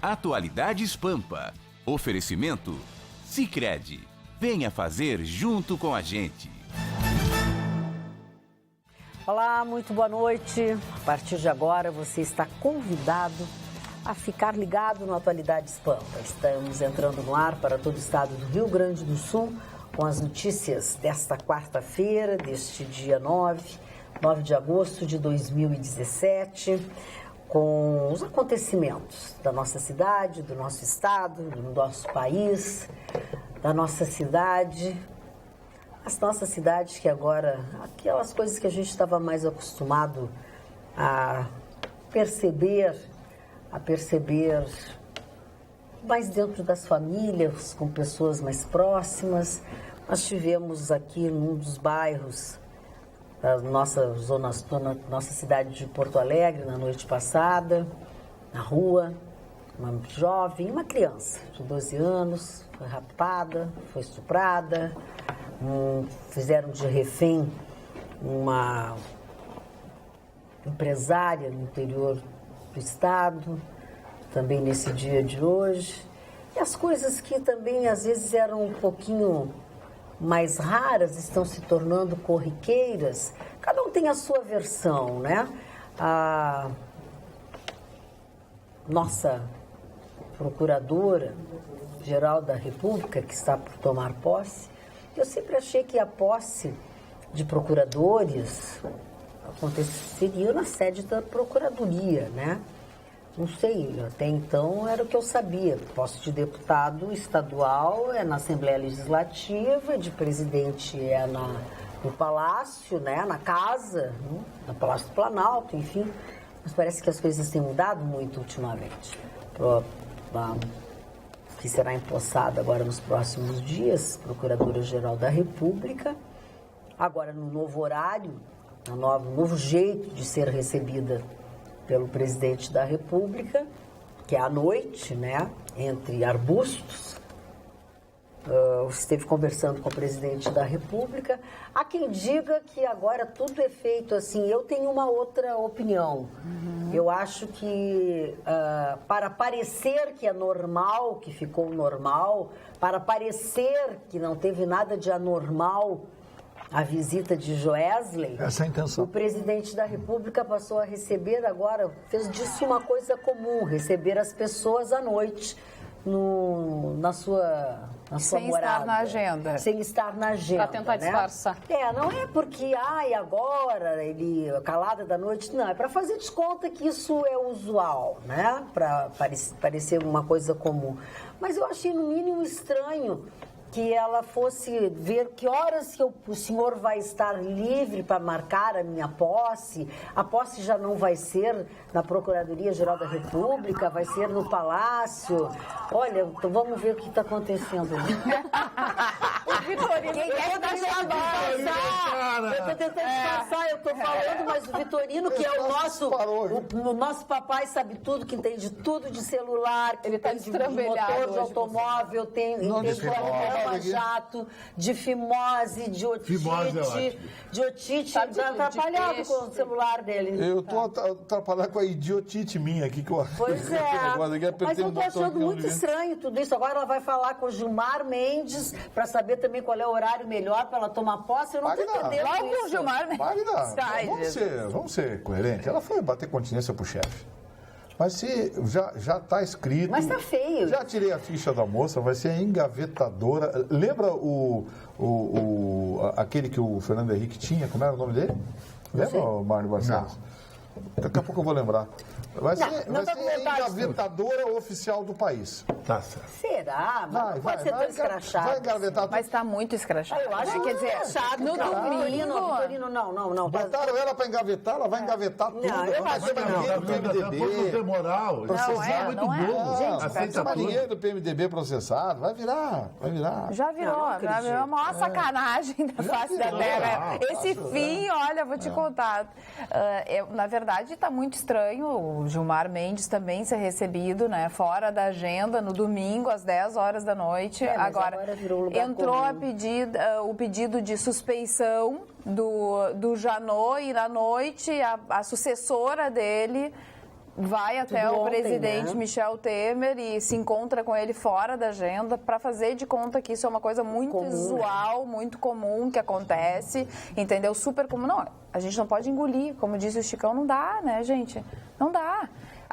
Atualidades Pampa. Oferecimento Sicredi. Venha fazer junto com a gente. Olá, muito boa noite. A partir de agora você está convidado a ficar ligado no Atualidades Pampa. Estamos entrando no ar para todo o estado do Rio Grande do Sul com as notícias desta quarta-feira, deste dia 9 de agosto de 2017, com os acontecimentos da nossa cidade, do nosso estado, do nosso país, da nossa cidade. As nossas cidades que agora, aquelas coisas que a gente estava mais acostumado a perceber mais dentro das famílias, com pessoas mais próximas. Nós tivemos aqui num dos bairros da nossa nossa cidade de Porto Alegre, na noite passada, na rua, uma jovem, uma criança de 12 anos, foi raptada, foi estuprada, fizeram de refém uma empresária no interior do estado, também nesse dia de hoje. E as coisas que também às vezes eram um pouquinho mais raras estão se tornando corriqueiras. Cada um tem a sua versão, né? A nossa Procuradora-Geral da República, que está por tomar posse, eu sempre achei que a posse de procuradores aconteceria na sede da Procuradoria, né? Não sei, até então era o que eu sabia. Posse de deputado estadual é na Assembleia Legislativa, de presidente é no Palácio, né? Na Casa, no Palácio do Planalto, enfim. Mas parece que as coisas têm mudado muito ultimamente. Que será empossada agora nos próximos dias, Procuradora-Geral da República, agora no novo horário, no novo jeito de ser recebida pelo presidente da República, que é à noite, né, entre arbustos. Esteve conversando com o presidente da República. Há quem diga que agora tudo é feito assim. Eu tenho uma outra opinião. Eu acho que para parecer que é normal, que ficou normal, para parecer que não teve nada de anormal a visita de Joesley, essa é a intenção. O presidente da República passou a receber agora, fez disso uma coisa comum, receber as pessoas à noite na sua morada. Sem estar na agenda. Sem estar na agenda. Para tentar disfarçar. Não é porque, agora ele, calada da noite, não, é para fazer de conta que isso é usual, né? Para parecer uma coisa comum. Mas eu achei, no mínimo, estranho que ela fosse ver que horas que o senhor vai estar livre para marcar a minha posse. A posse já não vai ser na Procuradoria-Geral da República, vai ser no Palácio. Olha, então vamos ver o que está acontecendo ali. O Vitorino, quem é que tá chamando? Eu estou tentando disfarçar, eu estou falando, mas o Vitorino, que é o nosso papai, sabe tudo, que entende tudo de celular, que ele está de motor, de automóvel, entende jato, de fimose, de otite, está atrapalhado com o celular dele. Eu estou atrapalhado com a idiotite minha aqui. Pois é, mas eu estou achando muito estranho tudo isso. Agora ela vai falar com o Gilmar Mendes para saber também qual é o horário melhor para ela tomar posse. Eu não estou entendendo logo isso. O Gilmar Mendes. Vamos ser coerentes. Ela foi bater continência pro chefe. Mas se já está escrito... Mas está feio. Já tirei a ficha da moça, vai ser engavetadora. Lembra aquele que o Fernando Henrique tinha? Como era o nome dele? Lembra, Mário Barcelos? Daqui a pouco eu vou lembrar. Vai ser engavetadora oficial do país. Tá certo. Será? Mas não pode ser tão escrachado. Vai engavetar tudo. Mas está muito escrachado. Eu acho que quer dizer, no domingo... Não. Botaram ela para engavetar, ela vai engavetar tudo. Não, eu acho que não. PMDB. Tem moral. Processar muito bom. Gente, aceita dinheiro do PMDB processado. Vai virar. Já virou a maior sacanagem da face da terra. Esse fim, olha, vou te contar. Na verdade, está muito estranho o Gilmar Mendes também ser recebido, né, fora da agenda no domingo às 10 horas da noite. Agora entrou o pedido de suspeição do Janot e na noite a sucessora dele vai até o presidente Michel Temer e se encontra com ele fora da agenda para fazer de conta que isso é uma coisa muito usual, muito comum que acontece, entendeu? Super comum. Não, a gente não pode engolir, como disse o Chicão, não dá, né, gente? Não dá.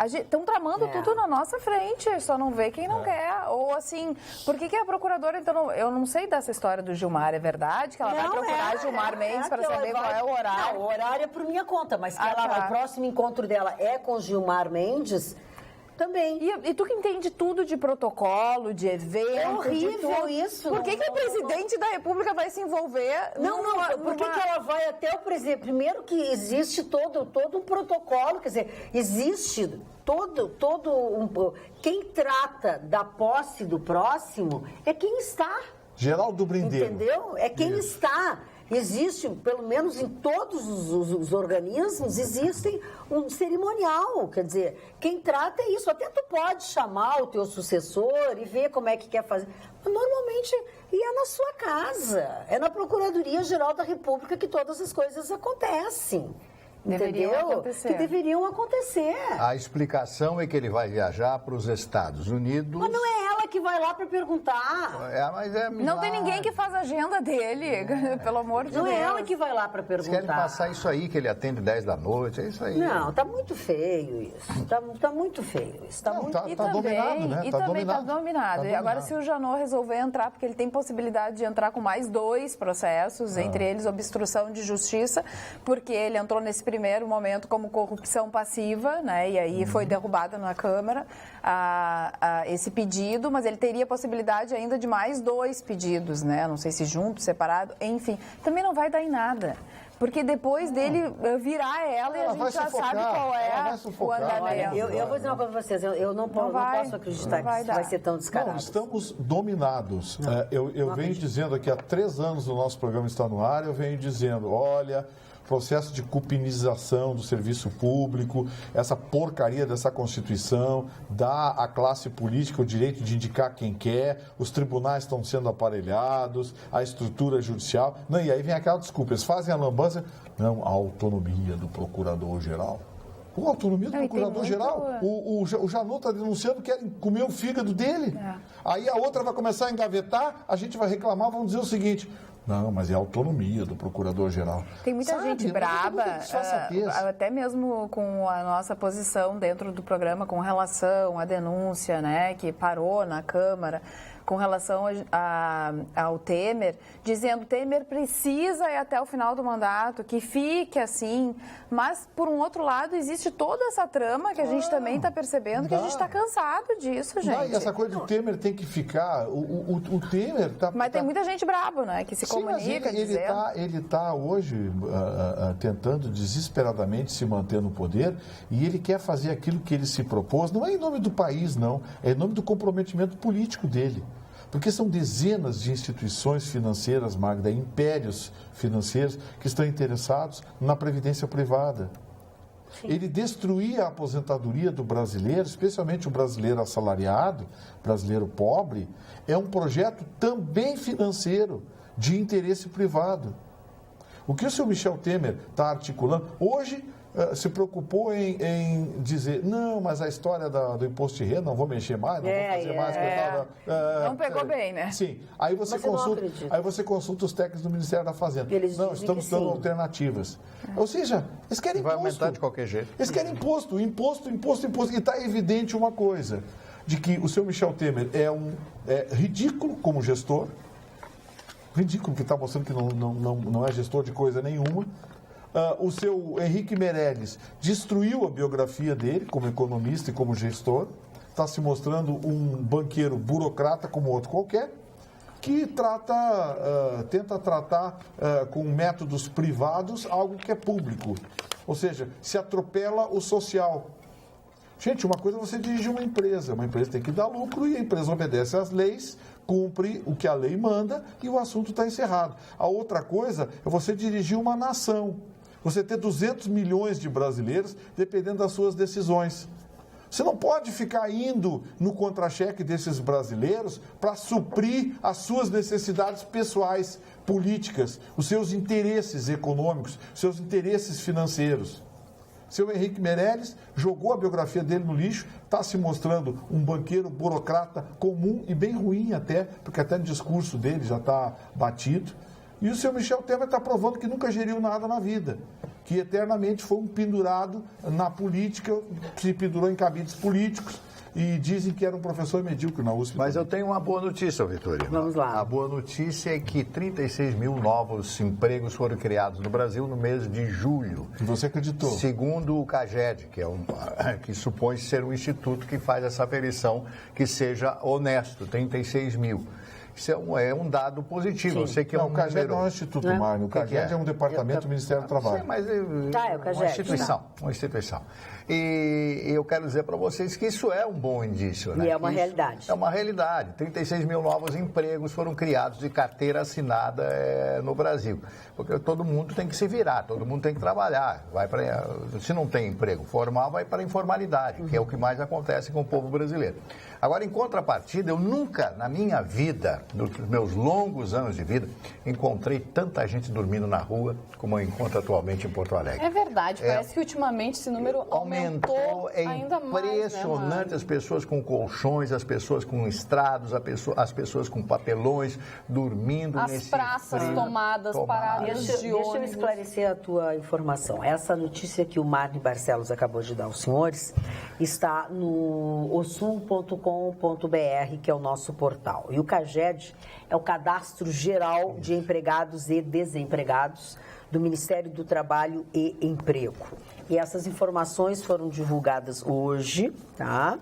Estão tramando tudo na nossa frente, só não vê quem não quer. Ou assim, por que a procuradora, então, eu não sei dessa história do Gilmar, é verdade? Que ela vai procurar Gilmar Mendes para saber qual é o horário? Não, o horário é por minha conta, mas que o próximo encontro dela é com Gilmar Mendes, também. E tu que entende tudo de protocolo, de evento... É horrível isso. Por que o presidente da República vai se envolver... Por que ela vai até o presidente? Primeiro que existe todo um protocolo, quer dizer, existe quem trata da posse do próximo é quem está. Geraldo Brindeiro. Entendeu? É quem está. Existe, pelo menos em todos os organismos, existe um cerimonial. Quer dizer, quem trata é isso. Até tu pode chamar o teu sucessor e ver como é que quer fazer. Normalmente é na sua casa. É na Procuradoria-Geral da República que todas as coisas acontecem. Que deveriam acontecer. A explicação é que ele vai viajar para os Estados Unidos. Mas não é ela que vai lá para perguntar. Não tem ninguém que faz a agenda dele, pelo amor de Deus. Não é ela que vai lá para perguntar. Eles querem passar isso aí, que ele atende 10 da noite, é isso aí. Não, tá muito feio isso. Tá muito feio isso. Tá dominado, né? E também tá dominado. E agora, se o Janot resolver entrar, porque ele tem possibilidade de entrar com mais 2 processos, entre eles obstrução de justiça, porque ele entrou nesse primeiro momento como corrupção passiva, né? E aí foi derrubado na Câmara esse pedido, mas ele teria possibilidade ainda de mais 2 pedidos, né? Não sei se junto, separado, enfim. Também não vai dar em nada. Porque depois dele virar ela e a gente já sabe qual é o andamento. Eu vou dizer uma coisa para vocês, eu não posso acreditar que isso vai ser tão descarado. Não, estamos dominados. Eu venho dizendo aqui há 3 anos, o nosso programa está no ar, eu venho dizendo, olha... processo de cupinização do serviço público, essa porcaria dessa Constituição, dá à classe política o direito de indicar quem quer, os tribunais estão sendo aparelhados, a estrutura judicial. Não, e aí vem aquela desculpa, eles fazem a lambança, não, a autonomia do procurador-geral. Com a autonomia do procurador-geral, o Janot está denunciando que querem comer o fígado dele. Aí a outra vai começar a engavetar, a gente vai reclamar, vamos dizer o seguinte... Não, mas é a autonomia do procurador-geral. Tem muita gente braba, até mesmo com a nossa posição dentro do programa com relação à denúncia, né, que parou na Câmara, com relação ao Temer, dizendo que Temer precisa ir até o final do mandato, que fique assim. Mas, por um outro lado, existe toda essa trama que a gente também está percebendo, que a gente está cansado disso, gente. E essa coisa do Temer tem que ficar... O Temer está... Mas tem muita gente brabo, né, que se comunica dizendo... Ele está hoje tentando desesperadamente se manter no poder e ele quer fazer aquilo que ele se propôs. Não é em nome do país, não. É em nome do comprometimento político dele. Porque são dezenas de instituições financeiras, Magda, impérios financeiros que estão interessados na previdência privada. Sim. Ele destruir a aposentadoria do brasileiro, especialmente o brasileiro assalariado, brasileiro pobre, é um projeto também financeiro, de interesse privado. O que o senhor Michel Temer está articulando? Hoje se preocupou em dizer, não, mas a história do imposto de renda, não vou mexer mais, não vou fazer mais. Não pegou bem, né? Sim. Aí você consulta os técnicos do Ministério da Fazenda. Não, estamos dando alternativas. Ou seja, eles querem imposto. Vai aumentar de qualquer jeito. Eles querem imposto. E está evidente uma coisa, de que o senhor Michel Temer é ridículo como gestor, ridículo, que está mostrando que não é gestor de coisa nenhuma. O seu Henrique Meirelles destruiu a biografia dele como economista e como gestor. Está se mostrando um banqueiro burocrata como outro qualquer, que tenta tratar com métodos privados algo que é público. Ou seja, se atropela o social. Gente, uma coisa é você dirigir uma empresa tem que dar lucro e a empresa obedece às leis, cumpre o que a lei manda e o assunto está encerrado. A outra coisa é você dirigir uma nação. Você ter 200 milhões de brasileiros dependendo das suas decisões. Você não pode ficar indo no contra-cheque desses brasileiros para suprir as suas necessidades pessoais, políticas, os seus interesses econômicos, os seus interesses financeiros. Seu Henrique Meirelles jogou a biografia dele no lixo, está se mostrando um banqueiro burocrata comum e bem ruim até, porque até no discurso dele já está batido. E o seu Michel Temer está provando que nunca geriu nada na vida, que eternamente foi um pendurado na política, se pendurou em cabides políticos. E dizem que era um professor medíocre na USP. Mas eu tenho uma boa notícia, Vitorino. Vamos lá. A boa notícia é que 36 mil novos empregos foram criados no Brasil no mês de julho. E você acreditou? Segundo o CAGED, que supõe ser um instituto que faz essa aferição que seja honesto, 36 mil. Isso é um dado positivo. Sim. Eu sei que não, é um o CAGED número... não é um instituto, Mário. O CAGED é um departamento do Ministério do Trabalho. Sim, mas é o CAGED, uma instituição. Uma instituição. E eu quero dizer para vocês que isso é um bom indício. Né? E é uma realidade. É uma realidade. 36 mil novos empregos foram criados de carteira assinada no Brasil. Porque todo mundo tem que se virar, todo mundo tem que trabalhar. Se não tem emprego formal, vai para a informalidade, que é o que mais acontece com o povo brasileiro. Agora, em contrapartida, eu nunca, na minha vida, nos meus longos anos de vida, encontrei tanta gente dormindo na rua como eu encontro atualmente em Porto Alegre. É verdade, parece que ultimamente esse número aumentou ainda mais. É impressionante, né, as pessoas com colchões, as pessoas com estrados, as pessoas com papelões, dormindo as nesse praças frio, paradas de Deixa eu ônibus. esclarecer a tua informação. Essa notícia que o Marne Barcelos acabou de dar aos senhores está no osul.com.br, que é o nosso portal. E o CAGED é o Cadastro Geral de Empregados e Desempregados do Ministério do Trabalho e Emprego. E essas informações foram divulgadas hoje, tá?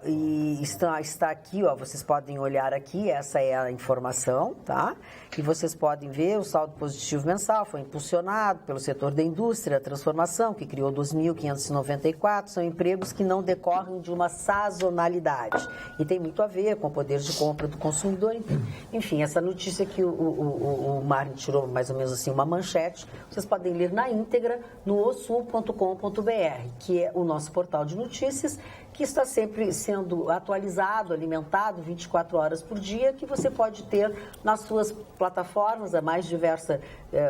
E está aqui, ó, vocês podem olhar aqui, essa é a informação, tá? E vocês podem ver o saldo positivo mensal foi impulsionado pelo setor da indústria, a transformação, que criou 2.594, são empregos que não decorrem de uma sazonalidade e tem muito a ver com o poder de compra do consumidor. Enfim, essa notícia que o Marne tirou mais ou menos assim uma manchete, vocês podem ler na íntegra no osul.com.br, que é o nosso portal de notícias, que está sempre sendo atualizado, alimentado 24 horas por dia, que você pode ter nas suas plataformas, a mais diversa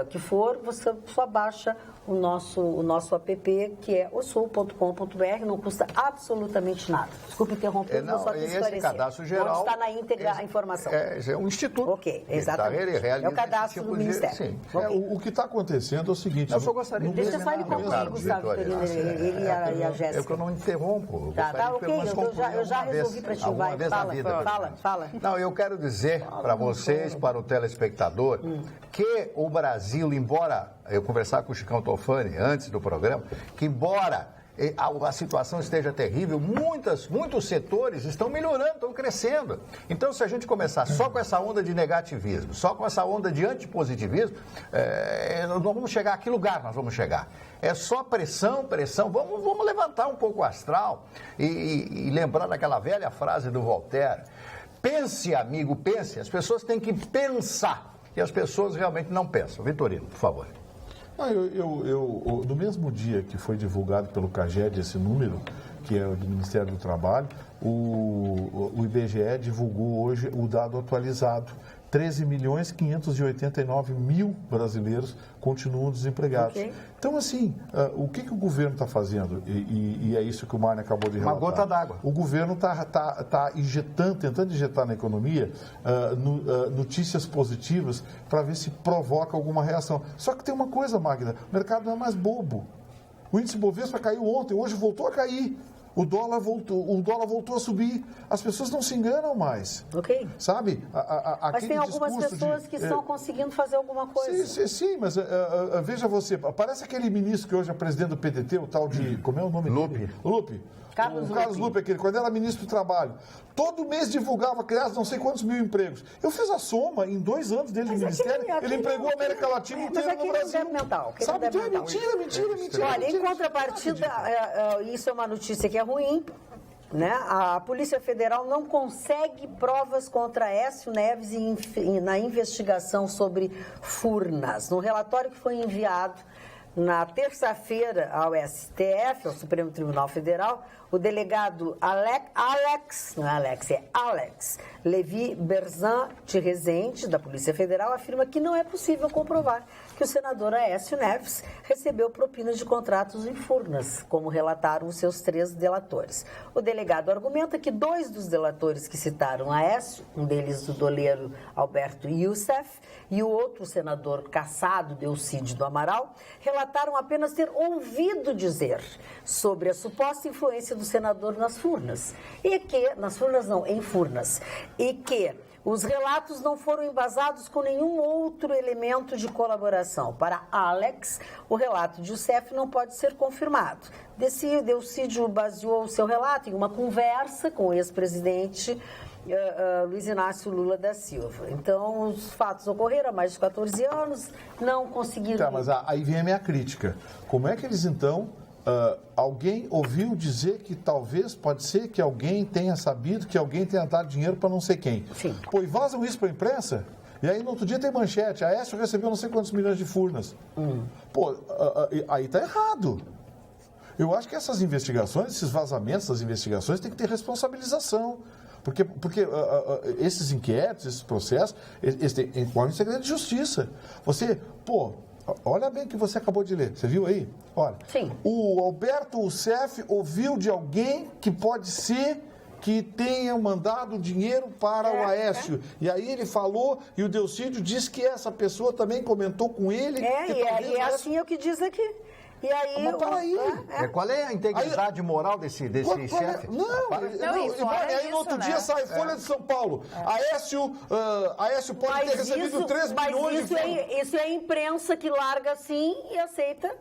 que for, você só baixa o nosso app, que é osul.com.br, não custa absolutamente nada. Desculpe interromper, vou só te esclarecer. Esse cadastro geral... Onde está na íntegra a informação. É um instituto. Ok, exatamente. É o cadastro do Ministério. Sim. Okay. O que está acontecendo é o seguinte... Eu só gostaria de Deixa só ele concluir, Gustavo Vitorino, ele e a Jéssica. É que eu não interrompo. Tá, ok, eu já resolvi para ti, vai. Fala. Não, eu quero dizer para vocês, para o telespectador, que o Brasil, embora eu conversar com o Chicão Tofani antes do programa, que embora a situação esteja terrível, muitos setores estão melhorando, estão crescendo. Então, se a gente começar só com essa onda de negativismo, só com essa onda de antipositivismo, nós vamos chegar a que lugar nós vamos chegar? É só pressão, vamos levantar um pouco o astral e lembrar daquela velha frase do Voltaire: pense, amigo, pense. As pessoas têm que pensar e as pessoas realmente não pensam. Vitorino, por favor. No mesmo dia que foi divulgado pelo CAGED esse número, que é o do Ministério do Trabalho, o IBGE divulgou hoje o dado atualizado. 13.589.000 brasileiros continuam desempregados. Okay. Então, assim, o que o governo está fazendo? E é isso que o Marne acabou de relatar. Uma gota d'água. O governo está tentando injetar na economia notícias positivas para ver se provoca alguma reação. Só que tem uma coisa, Magda, o mercado não é mais bobo. O índice Bovespa caiu ontem, hoje voltou a cair. O dólar voltou a subir. As pessoas não se enganam mais. Ok. Sabe? Mas tem algumas pessoas que estão conseguindo fazer alguma coisa. Sim, mas veja você, parece aquele ministro que hoje é presidente do PDT, o tal de... Como é o nome dele? Lupe. Carlos Lupe, aquele, quando era ministro do Trabalho. Todo mês divulgava, criados não sei quantos mil empregos. Eu fiz a soma, em 2 anos dele no Ministério, ele empregou a América Latina inteira no Brasil. Sabe? Então é mentira. Olha, em contrapartida, isso é uma notícia que é ruim, né? A Polícia Federal não consegue provas contra Aécio Neves na investigação sobre Furnas. No relatório que foi enviado na terça-feira ao STF, ao Supremo Tribunal Federal, o delegado Alex Levi Berzan de Rezende, da Polícia Federal, afirma que não é possível comprovar que que o senador Aécio Neves recebeu propinas de contratos em Furnas, como relataram os seus 3 delatores. O delegado argumenta que 2 dos delatores que citaram Aécio, um deles o doleiro Alberto Youssef e o outro, o senador cassado Delcídio do Amaral, relataram apenas ter ouvido dizer sobre a suposta influência do senador nas Furnas. E que, nas Furnas não, em Furnas. E que os relatos não foram embasados com nenhum outro elemento de colaboração. Para Alex, o relato de Youssef não pode ser confirmado. Delcídio baseou o seu relato em uma conversa com o ex-presidente Luiz Inácio Lula da Silva. Então, os fatos ocorreram há mais de 14 anos, não conseguiram... Tá, mas aí vem a minha crítica. Como é que eles, então... alguém ouviu dizer que talvez, pode ser que alguém tenha sabido que alguém tenha dado dinheiro para não sei quem. Sim. Pô, e vazam isso para a imprensa? E aí no outro dia tem manchete, a Aécio recebeu não sei quantos milhões de Furnas. Pô, aí tá errado. Eu acho que essas investigações, esses vazamentos das investigações tem que ter responsabilização. Porque esses inquéritos, esses processos, eles envolvem segredo de justiça. Você, olha bem o que você acabou de ler. Você viu aí? Olha. Sim. O Alberto Youssef ouviu de alguém que pode ser que tenha mandado dinheiro para o Aécio. E aí ele falou, e o Delcídio disse que essa pessoa também comentou com ele. E é assim o que diz aqui. E aí, mas peraí. Qual é a integridade moral desse chefe? Aí no outro dia sai Folha de São Paulo. Aécio pode ter recebido 3 milhões de... Isso é a imprensa que larga assim e aceita.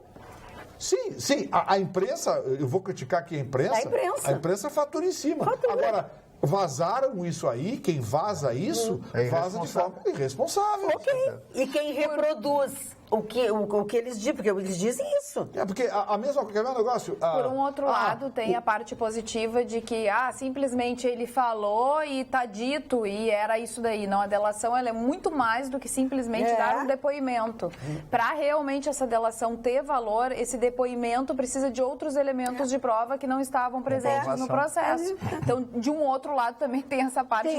Sim. A imprensa, eu vou criticar aqui a imprensa. A imprensa fatura em cima. Agora, vazaram isso aí, quem vaza isso, vaza de forma irresponsável. Ok. E quem reproduz o que eles dizem, porque eles dizem isso. Porque a mesma coisa, é um negócio... Por um outro lado, tem a parte positiva de que, simplesmente ele falou e está dito, e era isso daí. Não, a delação ela é muito mais do que simplesmente dar um depoimento. Para realmente essa delação ter valor, esse depoimento precisa de outros elementos de prova que não estavam presentes no processo. Então, de um outro lado, também tem essa parte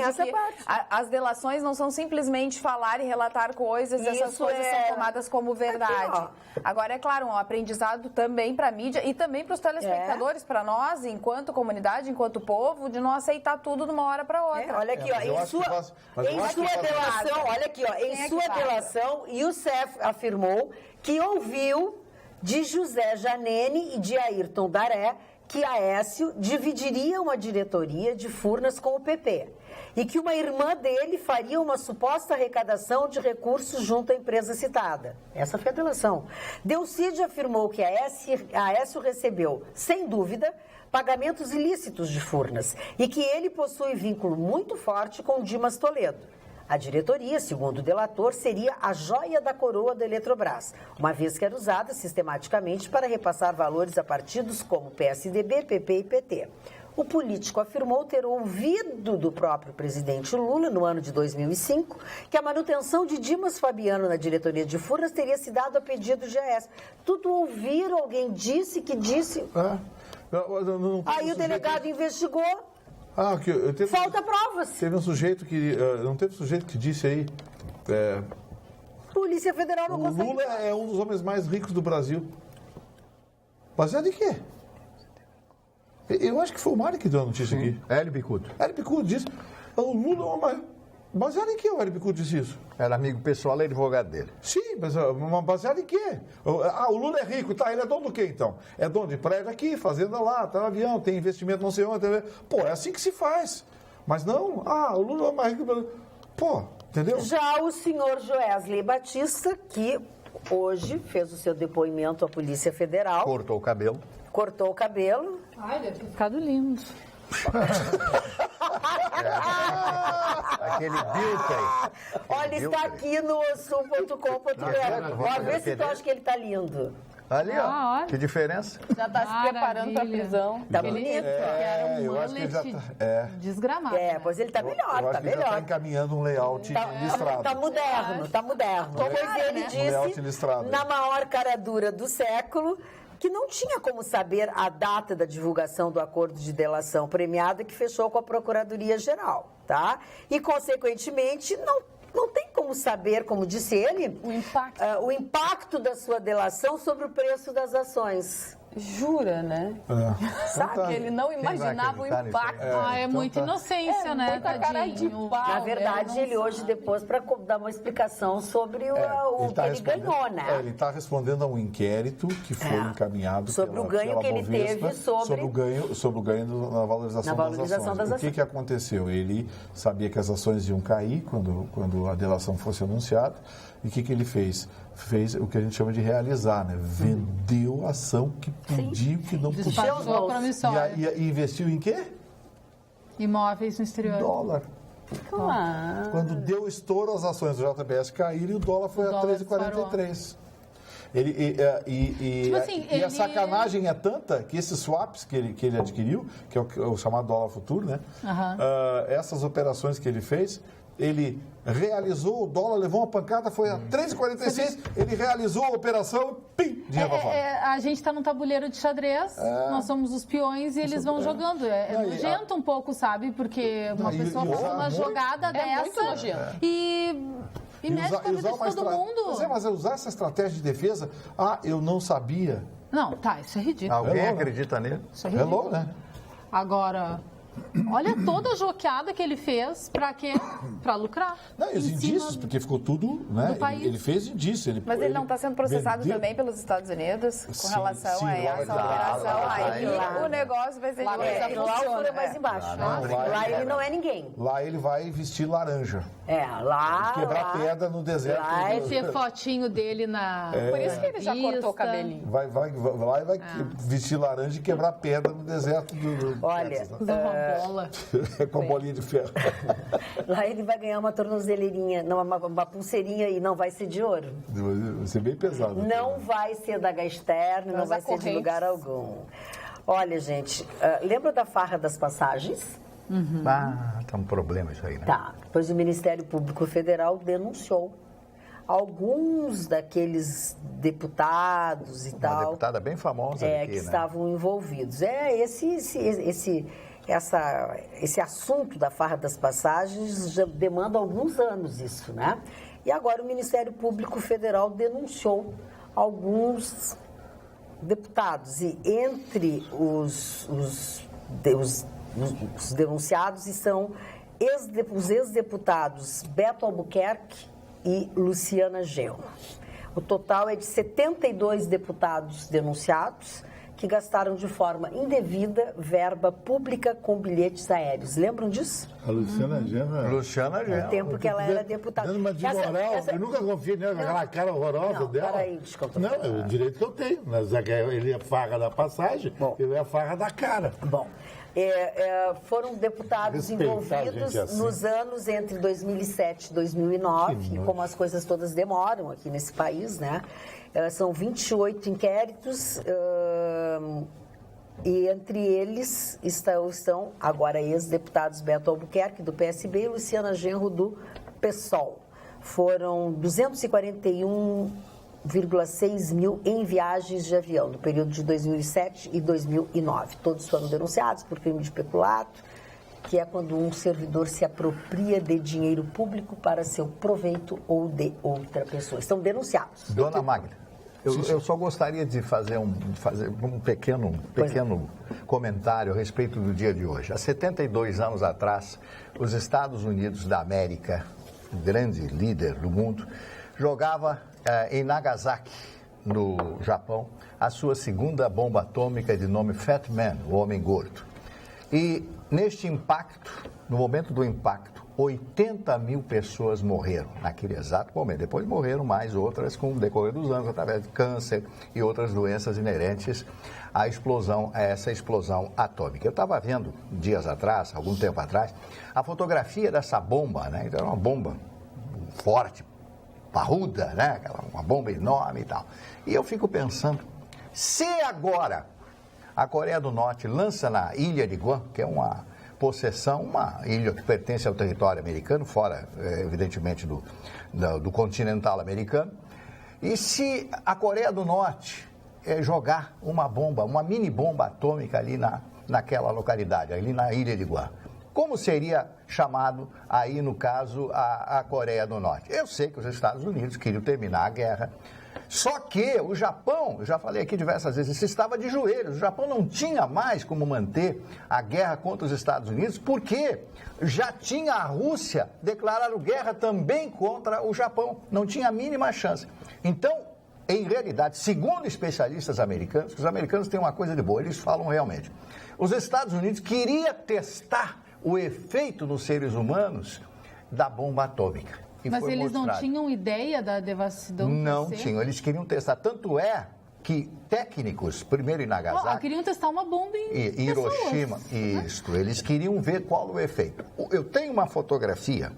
as delações não são simplesmente falar e relatar coisas, essas coisas são tomadas como verdade. Agora, é claro, um aprendizado também para a mídia e também para os telespectadores, para nós, enquanto comunidade, enquanto povo, de não aceitar tudo de uma hora para outra. Olha aqui, em sua delação, Youssef afirmou que ouviu de José Janene e de Ayrton Daré que Aécio dividiria uma diretoria de Furnas com o PP e que uma irmã dele faria uma suposta arrecadação de recursos junto à empresa citada. Essa foi a delação. Delcídio afirmou que Aécio recebeu, sem dúvida, pagamentos ilícitos de Furnas e que ele possui vínculo muito forte com Dimas Toledo. A diretoria, segundo o delator, seria a joia da coroa da Eletrobras, uma vez que era usada sistematicamente para repassar valores a partidos como PSDB, PP e PT. O político afirmou ter ouvido do próprio presidente Lula, no ano de 2005, que a manutenção de Dimas Fabiano na diretoria de Furnas teria se dado a pedido de Aécio. Tudo ouviram, alguém disse que disse... Aí o delegado investigou. Falta provas. Teve um sujeito que... não teve sujeito que disse aí... Polícia Federal não consegue... O Lula é um dos homens mais ricos do Brasil. Baseado em quê? Eu acho que foi o Mário que deu a notícia aqui. Hélio Bicudo. Hélio Bicudo disse... O Lula... Baseado em quê o Hélio Bicudo disse isso? Era amigo pessoal e advogado dele. Sim, mas baseado em quê? O Lula é rico, tá? Ele é dono do quê, então? É dono de prédio aqui, fazenda lá, tá no avião, tem investimento não sei onde. É assim que se faz. Mas não, o Lula é mais rico. Entendeu? Já o senhor Joesley Batista, que hoje fez o seu depoimento à Polícia Federal. Cortou o cabelo. Ai, deve ter ficado lindo. Aquele Bilkey. Olha, está aqui no sul.com.br. Vê se tu acha que ele está lindo. Ali, ó. Que diferença. Já está se preparando para a prisão. Tá bonito. Eu acho que ele já tá... Desgramado. Pois ele tá melhor, eu acho que ele já tá encaminhando um layout listrado. Tá moderno. Pois ele disse, na maior cara dura do século, que não tinha como saber a data da divulgação do acordo de delação premiada que fechou com a Procuradoria-Geral, tá? E, consequentemente, não tem como saber, como disse ele, o impacto da sua delação sobre o preço das ações. Jura, né? Sabe? Que ele não imaginava o impacto. É muita inocência, né, muita cara de tadinho? pau, Na verdade, né? ele hoje, depois, para dar uma explicação sobre o que ele ganhou, né? Ele está respondendo a um inquérito que foi encaminhado sobre o ganho que ele teve sobre o ganho na valorização das ações. O que aconteceu? Ele sabia que as ações iam cair quando a delação fosse anunciada. E o que ele fez? Fez o que a gente chama de realizar, né? Vendeu a ação que podia, que não podia. Despachou a promissória. E investiu em quê? Imóveis no exterior. Dólar. Claro. Quando deu estouro, as ações do JBS caíram e o dólar foi a 13,43. A sacanagem é tanta que esses swaps que ele adquiriu, que é o chamado dólar futuro, né? Essas operações que ele fez, ele realizou, o dólar levou uma pancada, foi a 3,46, ele realizou a operação, pim, dinheiro pra fora. A gente está num tabuleiro de xadrez, nós somos os peões e eles vão jogando. É nojento um pouco, sabe? Porque uma pessoa faz uma jogada dessa muito nojento. e mexe com a vida de todo mundo. Mas usar essa estratégia de defesa, eu não sabia. Não, tá, isso é ridículo. Alguém acredita nele? Isso é ridículo. Né? Agora, olha toda a joqueada que ele fez para quê? Para lucrar. Não, e os indícios, porque ficou tudo, né? Ele fez indício. Mas ele não está sendo processado também pelos Estados Unidos com relação a essa operação. Aí o negócio vai ser Lá é mais embaixo. Lá ele não é ninguém. Lá ele vai vestir laranja. Lá... Quebrar pedra no deserto. Vai ter fotinho dele na... Por isso que ele já cortou o cabelinho. Lá e vai vestir laranja e quebrar pedra no deserto do Olha... bola. Com bolinha de ferro. Lá ele vai ganhar uma tornozeleirinha, não, uma pulseirinha e não vai ser de ouro. Vai ser bem pesado. Não vai ser da Gastern, não vai ser de lugar algum. Olha, gente, lembra da farra das passagens? Tá um problema isso aí, né? Tá. Pois o Ministério Público Federal denunciou alguns daqueles deputados e tal. Uma deputada bem famosa aqui, que estavam envolvidos. Esse assunto da farra das passagens já demanda alguns anos isso, né? E agora o Ministério Público Federal denunciou alguns deputados e entre os denunciados estão os ex-deputados Beto Albuquerque e Luciana Genro. O total é de 72 deputados denunciados que gastaram de forma indevida verba pública com bilhetes aéreos. Lembram disso? A Luciana Genro. Luciana Genro. No tempo que ela era deputada. Dando uma de moral, eu nunca confiei nela, aquela cara horrorosa dela. Peraí, desculpa. Não, é o direito que eu tenho. Mas ele é farra da passagem, eu é a farra da cara. Bom, foram deputados envolvidos nos anos entre 2007 e 2009, como as coisas todas demoram aqui nesse país, né? São 28 inquéritos e entre eles estão agora ex-deputados Beto Albuquerque, do PSB, e Luciana Genro, do PSOL. Foram 241,6 mil em viagens de avião no período de 2007 e 2009. Todos foram denunciados por crime de peculato, que é quando um servidor se apropria de dinheiro público para seu proveito ou de outra pessoa. Estão denunciados. Dona Magda, eu só gostaria de fazer um pequeno comentário a respeito do dia de hoje. Há 72 anos atrás, os Estados Unidos da América, o grande líder do mundo, jogava em Nagasaki, no Japão, a sua segunda bomba atômica de nome Fat Man, o Homem Gordo. E neste impacto, no momento do impacto, 80 mil pessoas morreram naquele exato momento. Depois morreram mais outras com o decorrer dos anos, através de câncer e outras doenças inerentes à essa explosão atômica. Eu estava vendo dias atrás, algum tempo atrás, a fotografia dessa bomba, né? Então, era uma bomba forte, parruda, né? Uma bomba enorme e tal. E eu fico pensando, se agora a Coreia do Norte lança na ilha de Guam, que é uma ilha que pertence ao território americano, fora, evidentemente, do continental americano, e se a Coreia do Norte jogar uma mini bomba atômica ali naquela localidade, ali na ilha de Guam, como seria chamado aí, no caso, a Coreia do Norte. Eu sei que os Estados Unidos queriam terminar a guerra, só que o Japão, eu já falei aqui diversas vezes, estava de joelhos. O Japão não tinha mais como manter a guerra contra os Estados Unidos, porque já tinha a Rússia declarado guerra também contra o Japão. Não tinha a mínima chance. Então, em realidade, segundo especialistas americanos, os americanos têm uma coisa de boa, eles falam realmente. Os Estados Unidos queriam testar o efeito nos seres humanos da bomba atômica. Mas eles não tinham ideia da devassidão? Não tinham, eles queriam testar. Tanto é que técnicos, primeiro em Nagasaki... queriam testar uma bomba em Hiroshima, pessoas, isto. Né? Eles queriam ver qual o efeito. Eu tenho uma fotografia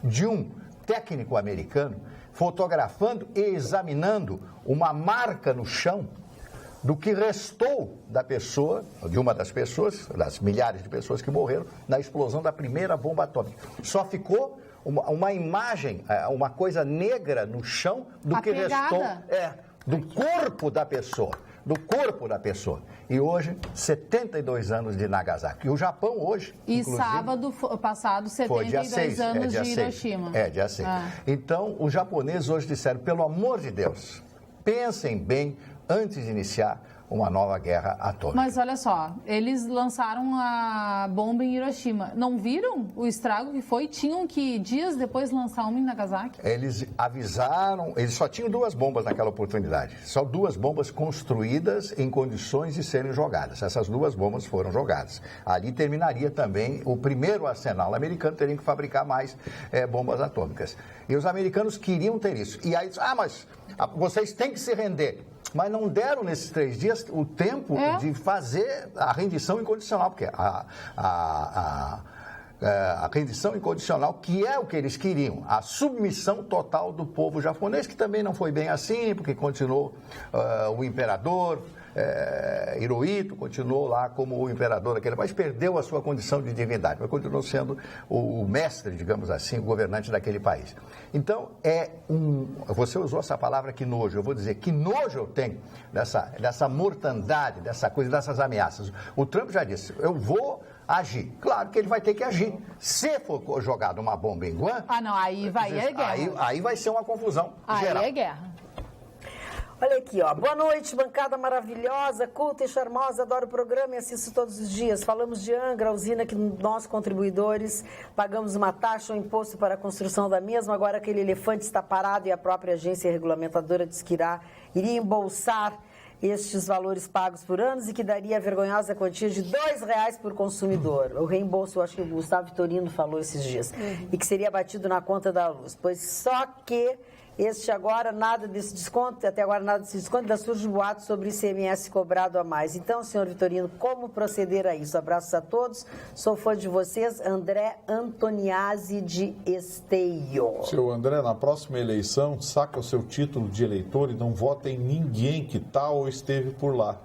de um técnico americano fotografando e examinando uma marca no chão do que restou da pessoa, de uma das pessoas, das milhares de pessoas que morreram na explosão da primeira bomba atômica. Só ficou uma imagem, uma coisa negra no chão do que restou do corpo da pessoa. E hoje, 72 anos de Nagasaki. E o Japão hoje, e sábado passado, 72 anos de Hiroshima. Dia 6. Então, os japoneses hoje disseram, pelo amor de Deus, pensem bem antes de iniciar uma nova guerra atômica. Mas olha só, eles lançaram a bomba em Hiroshima. Não viram o estrago que foi? Tinham que, dias depois, lançar uma em Nagasaki? Eles avisaram, eles só tinham 2 bombas naquela oportunidade. Só 2 bombas construídas em condições de serem jogadas. Essas 2 bombas foram jogadas. Ali terminaria também o primeiro arsenal americano, teriam que fabricar mais bombas atômicas. E os americanos queriam ter isso. E aí, mas vocês têm que se render. Mas não deram nesses 3 dias o tempo de fazer a rendição incondicional, porque a rendição incondicional, que é o que eles queriam, a submissão total do povo japonês, que também não foi bem assim, porque continuou o imperador Hirohito, continuou lá como o imperador daquele país, perdeu a sua condição de divindade, mas continuou sendo o mestre, digamos assim, o governante daquele país. Então, você usou essa palavra que nojo, eu vou dizer que nojo eu tenho dessa mortandade, dessa coisa, dessas ameaças. O Trump já disse, eu vou agir. Claro que ele vai ter que agir. Se for jogada uma bomba em Guam... aí vai guerra. Aí vai ser uma confusão geral. Aí é guerra. Olha aqui, ó. Boa noite, bancada maravilhosa, culta e charmosa, adoro o programa e assisto todos os dias. Falamos de Angra, a usina que nós, contribuidores, pagamos uma taxa ou imposto para a construção da mesma. Agora aquele elefante está parado e a própria agência regulamentadora diz que iria embolsar estes valores pagos por anos e que daria a vergonhosa quantia de R$2 por consumidor. O reembolso, eu acho que o Gustavo Vitorino falou esses dias, e que seria batido na conta da luz. Pois só que até agora nada desse desconto, ainda surge um boato sobre ICMS cobrado a mais. Então, senhor Vitorino, como proceder a isso? Abraços a todos, sou fã de vocês, André Antoniazzi de Esteio. Seu André, na próxima eleição, saca o seu título de eleitor e não vota em ninguém que está ou esteve por lá.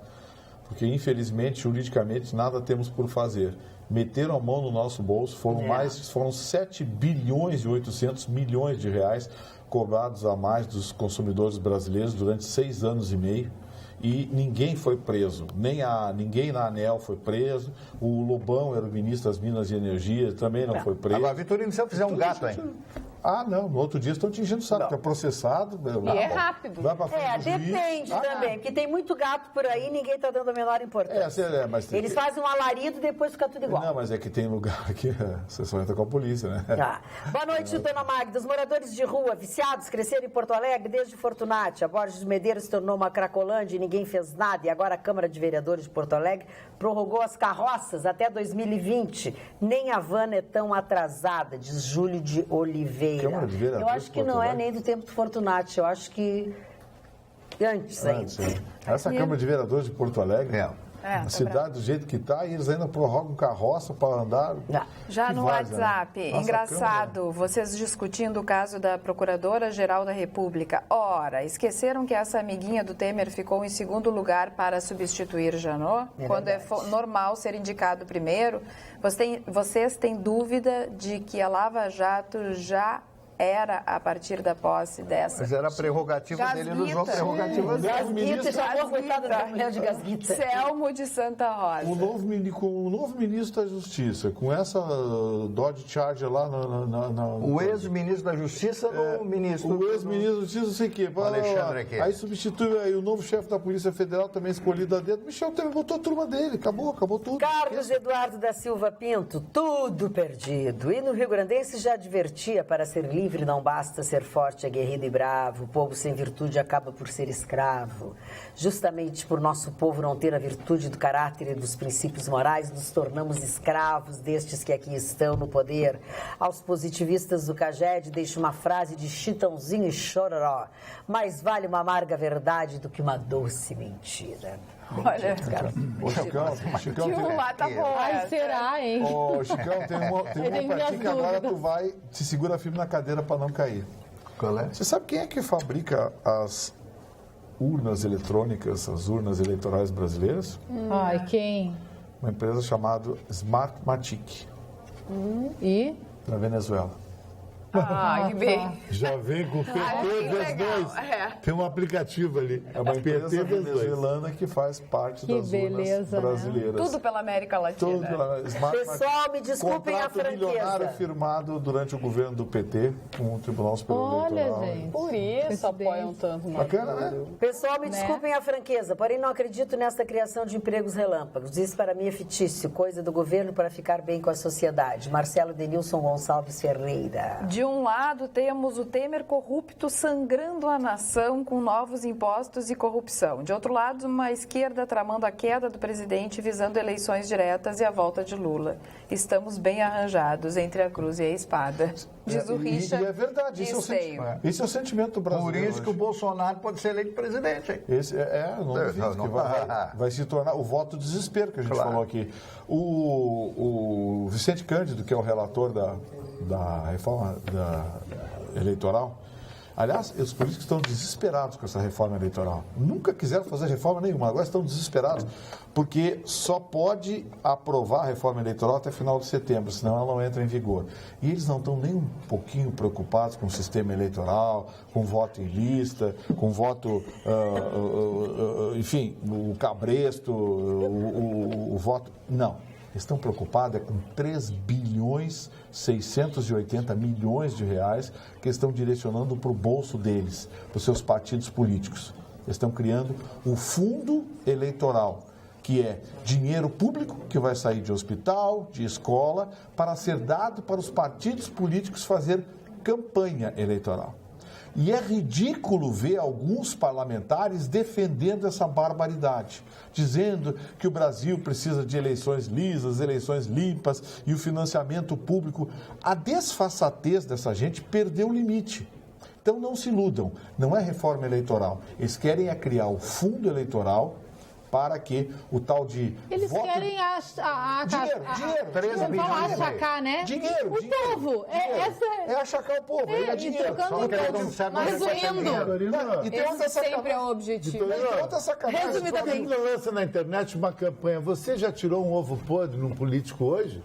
Porque, infelizmente, juridicamente, nada temos por fazer. Meteram a mão no nosso bolso, foram 7 bilhões e 800 milhões de reais cobrados a mais dos consumidores brasileiros durante 6 anos e meio e ninguém foi preso, ninguém na ANEEL foi preso, o Lobão era o ministro das Minas e Energia, também não foi preso. Agora, Vitorino, se eu fizer um gato, hein? Não, no outro dia estão te enchendo o saco, porque é processado. E é rápido. Depende também, porque tem muito gato por aí e ninguém está dando a menor importância. Eles fazem um alarido e depois fica tudo igual. Não, mas é que tem lugar que você só entra com a polícia, né? Boa noite, dona Magda. Os moradores de rua viciados cresceram em Porto Alegre desde Fortunati. A Borges de Medeiros se tornou uma cracolândia e ninguém fez nada. E agora a Câmara de Vereadores de Porto Alegre prorrogou as carroças até 2020. Nem a Havana é tão atrasada, diz Júlio de Oliveira. Eu acho que não é nem do tempo do Fortunati, eu acho que antes ainda. Essa Câmara de Vereadores de Porto Alegre, a cidade do jeito que está, e eles ainda prorrogam carroça para andar. Já no WhatsApp, engraçado, vocês discutindo o caso da Procuradora-Geral da República. Ora, esqueceram que essa amiguinha do Temer ficou em segundo lugar para substituir Janot, quando é normal ser indicado primeiro. Vocês têm dúvida de que a Lava Jato já era a partir da posse dessa. Mas era a prerrogativa dele, ele usou a prerrogativa dele. Gasguita, chamou a coitada da mulher de Gasguita. Selmo de Santa Rosa. Com o novo ministro da Justiça, com essa Dodge Charger lá O ex-ministro da Justiça ou o ministro? O ex-ministro da Justiça, não sei o quê. Alexandre aqui. Aí substitui aí o novo chefe da Polícia Federal, também escolhido a dedo. Michel Temer botou a turma dele. Acabou tudo. Carlos Eduardo da Silva Pinto, tudo perdido. E no Rio Grandense já advertia, para ser livre não basta ser forte, aguerrido e bravo. O povo sem virtude acaba por ser escravo. Justamente por nosso povo não ter a virtude do caráter e dos princípios morais, nos tornamos escravos destes que aqui estão no poder. Aos positivistas do Caged, deixo uma frase de Chitãozinho e Chororó. Mais vale uma amarga verdade do que uma doce mentira. Olha, Chicão, que o lá tá bom. Ai, será, hein? Ô, Chicão, tem uma pra ti que agora tu vai, te segura firme na cadeira para não cair. Qual é? Você sabe quem é que fabrica as urnas eletrônicas, as urnas eleitorais brasileiras? Ai, quem? Uma empresa chamada Smartmatic, E? da Venezuela. Ah, que bem. Já vem com PT vezes 2. Tem um aplicativo ali. É uma empresa PT vezes 2. venezuelana que faz parte Que das beleza, urnas brasileiras. Tudo pela América Latina. Tudo pela Smartmatic. Pessoal, me desculpem a Contrato milionário franqueza. firmado durante o governo do PT com o Tribunal Superior Olha, Eleitoral. gente. Por isso apoiam tanto. Bacana, né? Pessoal, me desculpem a franqueza, porém não acredito nessa criação de empregos relâmpagos. Isso para mim é fictício, coisa do governo para ficar bem com a sociedade. Marcelo Denilson Gonçalves Ferreira. De um lado, temos o Temer corrupto sangrando a nação com novos impostos e corrupção. De outro lado, uma esquerda tramando a queda do presidente visando eleições diretas e a volta de Lula. Estamos bem arranjados entre a cruz e a espada. Diz o Richard. E é verdade, esse é o sentimento do brasileiro. Por isso que o Bolsonaro pode ser eleito presidente, hein? Esse não duvido que vai se tornar o voto desespero que a gente falou aqui. O Vicente Cândido, que é o relator da reforma eleitoral, aliás, os políticos estão desesperados com essa reforma eleitoral. Nunca quiseram fazer reforma nenhuma, agora estão desesperados, porque só pode aprovar a reforma eleitoral até final de setembro, senão ela não entra em vigor. E eles não estão nem um pouquinho preocupados com o sistema eleitoral, com voto em lista, com voto, enfim, o cabresto, o voto... Não. Estão preocupados com 3 bilhões 680 milhões de reais que estão direcionando para o bolso deles, para os seus partidos políticos. Estão criando um fundo eleitoral, que é dinheiro público que vai sair de hospital, de escola, para ser dado para os partidos políticos fazer campanha eleitoral. E é ridículo ver alguns parlamentares defendendo essa barbaridade, dizendo que o Brasil precisa de eleições lisas, eleições limpas e o financiamento público. A desfaçatez dessa gente perdeu o limite. Então não se iludam, não é reforma eleitoral. Eles querem criar o fundo eleitoral para que o tal de Eles voto... querem achacar, né? Dinheiro. Povo. É achacar o povo, é dinheiro. Resumindo. E tem outra Sempre é o objetivo. sacanagem. Resumidamente. Quando lança na internet uma campanha, você já tirou um ovo podre num político hoje?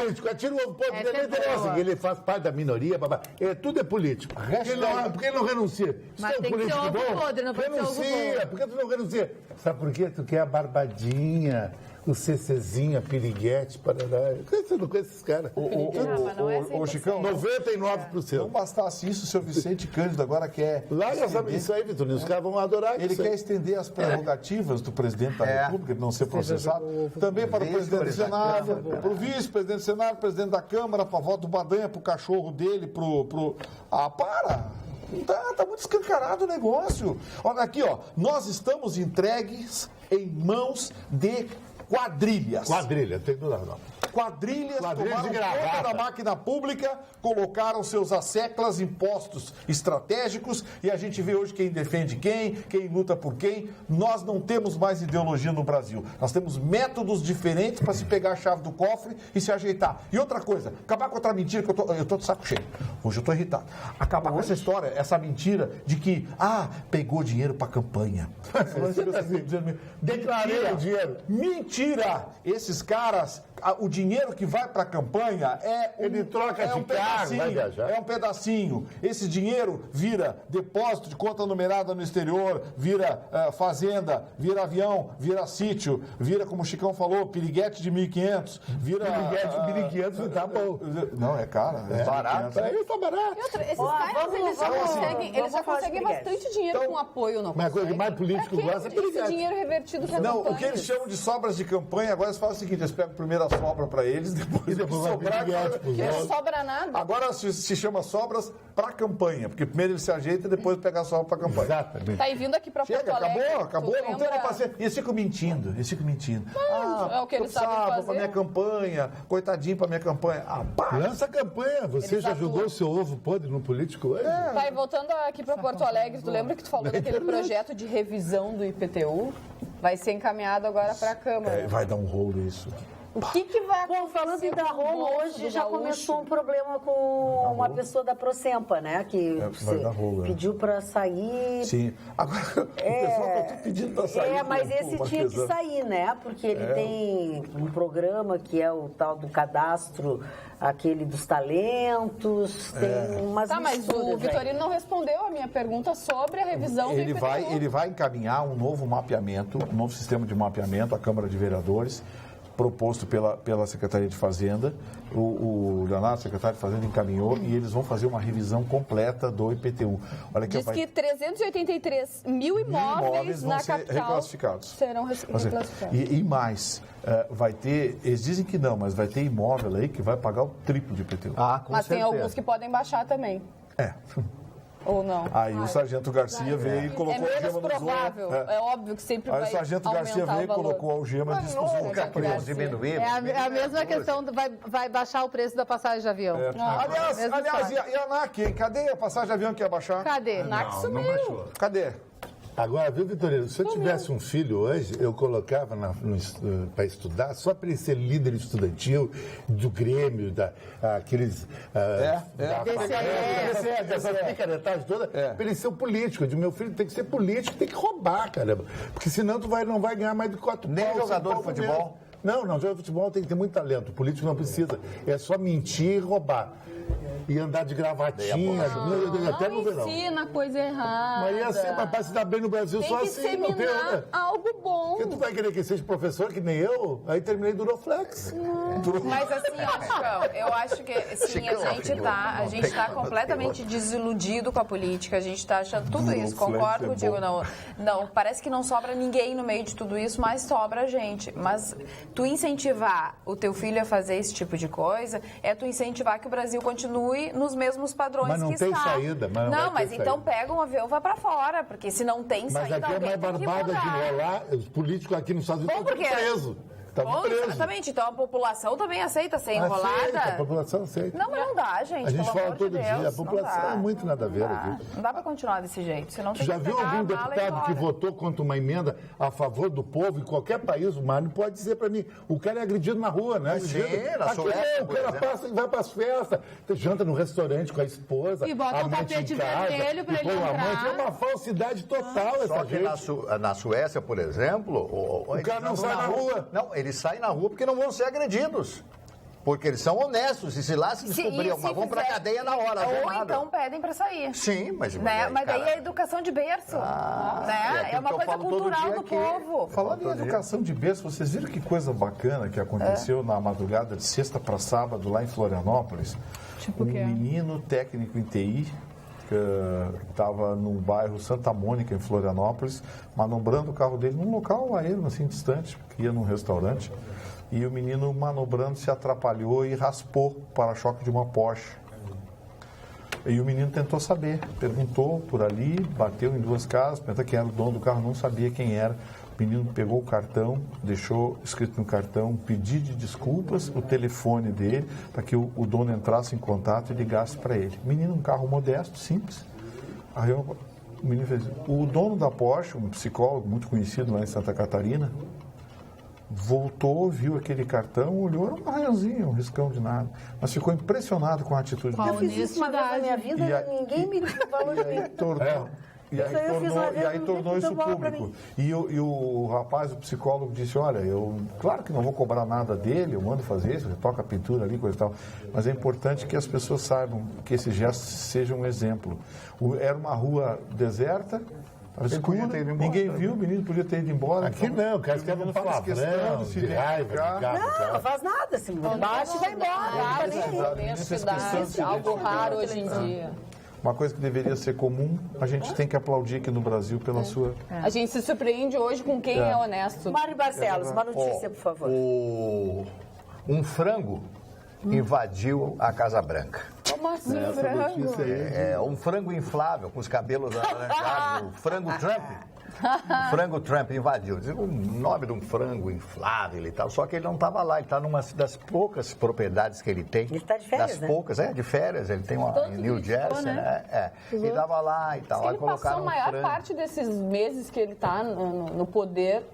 Político, tira o ovo podre dele, não interessa. Ele faz parte da minoria, tudo é político. Por que ele não renuncia? Mas tem que ser ovo podre, não pode ser ovo podre. Por que tu não renuncia? Sabe por quê? Tu quer a barbadinha, o CCzinho, a piriguete, parará. Você não conhece esses caras. Ô, Chicão, 99%. Não bastasse isso, o senhor Vicente Cândido agora quer... Larga isso aí, Vitor, os caras vão adorar Ele isso. quer estender as prerrogativas do presidente da República de não ser processado, também para o presidente do Senado, para o vice-presidente do Senado, presidente da Câmara, para voto do Badanha, para o cachorro dele, para! Tá muito escancarado o negócio. Olha aqui, nós estamos entregues em mãos de quadrilhas. Quadrilha, tem do lado. Quadrilhas tomaram de conta gravata da máquina pública, colocaram seus asseclas em postos estratégicos e a gente vê hoje quem defende quem luta por quem. Nós não temos mais ideologia no Brasil. Nós temos métodos diferentes para se pegar a chave do cofre e se ajeitar. E outra coisa, acabar com outra mentira que eu tô de saco cheio. Hoje eu tô irritado. Acabar com essa história, essa mentira de que, pegou dinheiro para campanha. Declarei o dinheiro. Mentira. tira esses caras, o dinheiro que vai para a campanha ele troca de carro, vai viajar. É um pedacinho. Esse dinheiro vira depósito de conta numerada no exterior, vira fazenda, vira avião, vira sítio, vira, como o Chicão falou, piriguete de 1.500, vira... Piriguete de 1.500 tá bom. Não, é caro. É barato. Aí tá barato. E outra, esses caras, eles já conseguem bastante dinheiro com apoio, não Mas a coisa que mais político gosta é piriguete. Esse dinheiro revertido para Não, o que eles chamam de sobras de campanha, agora eles falam o seguinte, eles pegam primeiro a sobra para eles, depois sobrar... Não sobra nada. Agora se chama sobras para campanha, porque primeiro ele se ajeita e depois pega a sobra para campanha. Exatamente. Tá aí vindo aqui para Porto Alegre. Acabou, não tem uma paciência. E eles ficam mentindo. É o que eles sabem fazer. Para minha campanha, coitadinho para minha campanha. Lança a campanha. Você já jogou o seu ovo podre no político hoje? Tá, e voltando aqui para Porto Alegre, tu lembra que tu falou daquele projeto de revisão do IPTU? Vai ser encaminhado agora para a Câmara. Vai dar um rolo isso. O que vai acontecer? Bom, falando em dar rolo, hoje já começou um problema com uma pessoa da Procempa, né? Que vai dar rolo, pediu para sair. Sim. Agora, o pessoal está tudo pedindo para sair. Mas esse tinha que sair, né? Porque ele tem um programa que é o tal do cadastro, aquele dos talentos, tem umas mas o Vitorino não respondeu a minha pergunta sobre a revisão do IPTU. Ele vai encaminhar um novo mapeamento, um novo sistema de mapeamento à Câmara de Vereadores, proposto pela Secretaria de Fazenda. O Leonardo, secretário de Fazenda, encaminhou e eles vão fazer uma revisão completa do IPTU. Olha que Diz que 383 mil imóveis vão na ser capital reclassificados. Serão reclassificados. E mais, vai ter, eles dizem que não, mas vai ter imóvel aí que vai pagar o triplo de IPTU. Mas tem alguns que podem baixar também. Ou não? Aí o Sargento Garcia veio e colocou é algema menos provável. É óbvio que sempre vai aumentar o valor. Aí o Sargento Garcia veio e colocou algema e disse para os diminuir. É a mesma questão, vai baixar o preço da passagem de avião. Aliás, e a ANAC, hein? Cadê a passagem de avião que ia baixar? Cadê? A ANAC sumiu. Cadê? Agora, viu, Vitorino, se eu tivesse um filho hoje, eu colocava para estudar, só para ele ser líder estudantil, do Grêmio, aqueles... Dessas picaretagens todas, para ele ser um político. Eu digo, meu filho tem que ser político, tem que roubar, caramba. Porque senão tu não vai ganhar mais de 4 Nem jogador de futebol? Não, jogador de futebol tem que ter muito talento. O político não precisa. É só mentir e roubar. E andar de gravatinha. Até no verão. Não ensina coisa errada. Mas é assim, mas para se dar bem no Brasil tem só que assim. Não tem algo bom. Porque tu vai querer que seja professor, que nem eu? Aí terminei Duroflex. Mas assim, ó, Chicão, eu acho que sim, a gente tá completamente desiludido com a política, a gente tá achando tudo isso, concordo contigo, não, parece que não sobra ninguém no meio de tudo isso, mas sobra a gente. Mas tu incentivar o teu filho a fazer esse tipo de coisa, é tu incentivar que o Brasil continue nos mesmos padrões que está. Mas não tem saída. Mas então pega um avião e vai pra fora, porque se não tem saída, mas aqui é mais barbada de enrolar, os políticos aqui nos Estados Unidos estão presos. Exatamente, então a população também aceita ser enrolada. A população aceita. Não, mas não dá, gente. A gente fala todo dia, a população é muito nada a ver aqui. Não dá pra continuar desse jeito, senão tem já viu algum deputado que votou contra uma emenda a favor do povo em qualquer país? O Mário pode dizer pra mim, o cara é agredido na rua, né? Sim, na Suécia, o cara passa e vai pras festas, janta no restaurante com a esposa, e bota um tapete vermelho pra ele entrar. É uma falsidade total essa gente. Só que na Suécia, por exemplo... O cara não sai na rua. Não, eles saem na rua porque não vão ser agredidos. Porque eles são honestos. E se lá se descobrir alguma, vão pra cadeia na hora. Ou então pedem pra sair. Sim, mas... Mas daí é educação de berço. É uma coisa cultural do povo. Falando em educação de berço, vocês viram que coisa bacana que aconteceu na madrugada de sexta para sábado lá em Florianópolis? Um menino técnico em TI estava no bairro Santa Mônica, em Florianópolis, manobrando o carro dele num local aéreo, assim, distante, que ia num restaurante, e o menino manobrando se atrapalhou e raspou o para-choque de uma Porsche. E o menino tentou saber, perguntou por ali, bateu em 2 casas, perguntou quem era o dono do carro, não sabia quem era. O menino pegou o cartão, deixou escrito no cartão um pedido de desculpas, o telefone dele, para que o dono entrasse em contato e ligasse para ele. O menino, um carro modesto, simples. Aí o menino fez. O dono da Porsche, um psicólogo muito conhecido lá em Santa Catarina, voltou, viu aquele cartão, olhou, era um arranhãozinho, um riscão de nada. Mas ficou impressionado com a atitude dele. Eu fiz isso uma vez na minha vida e ninguém me valorizou. E aí tornou isso público. E o rapaz, o psicólogo, disse, olha, eu claro que não vou cobrar nada dele, eu mando fazer isso, toca a pintura ali, coisa e tal. Mas é importante que as pessoas saibam que esse gesto seja um exemplo. Era uma rua deserta, escura, ninguém viu, o menino podia ter ido embora. Aqui não, o cara escreve um palavrão, de raiva, de carro. Não faz nada, assim, bate e vai embora. Algo raro hoje em dia. Uma coisa que deveria ser comum, a gente tem que aplaudir aqui no Brasil pela sua... A gente se surpreende hoje com quem é honesto. Mário Barcelos, uma notícia, por favor. Um frango invadiu a Casa Branca. Como assim, frango? É um frango inflável, com os cabelos alaranjados, o frango Trump. O frango Trump invadiu. O nome de um frango inflável e tal. Só que ele não estava lá. Ele está numa das poucas propriedades que ele tem. Ele está de férias, das poucas, de férias. Ele tem uma em New Jersey, né? Ele estava lá e tal. Ele passou a maior parte desses meses que ele está no poder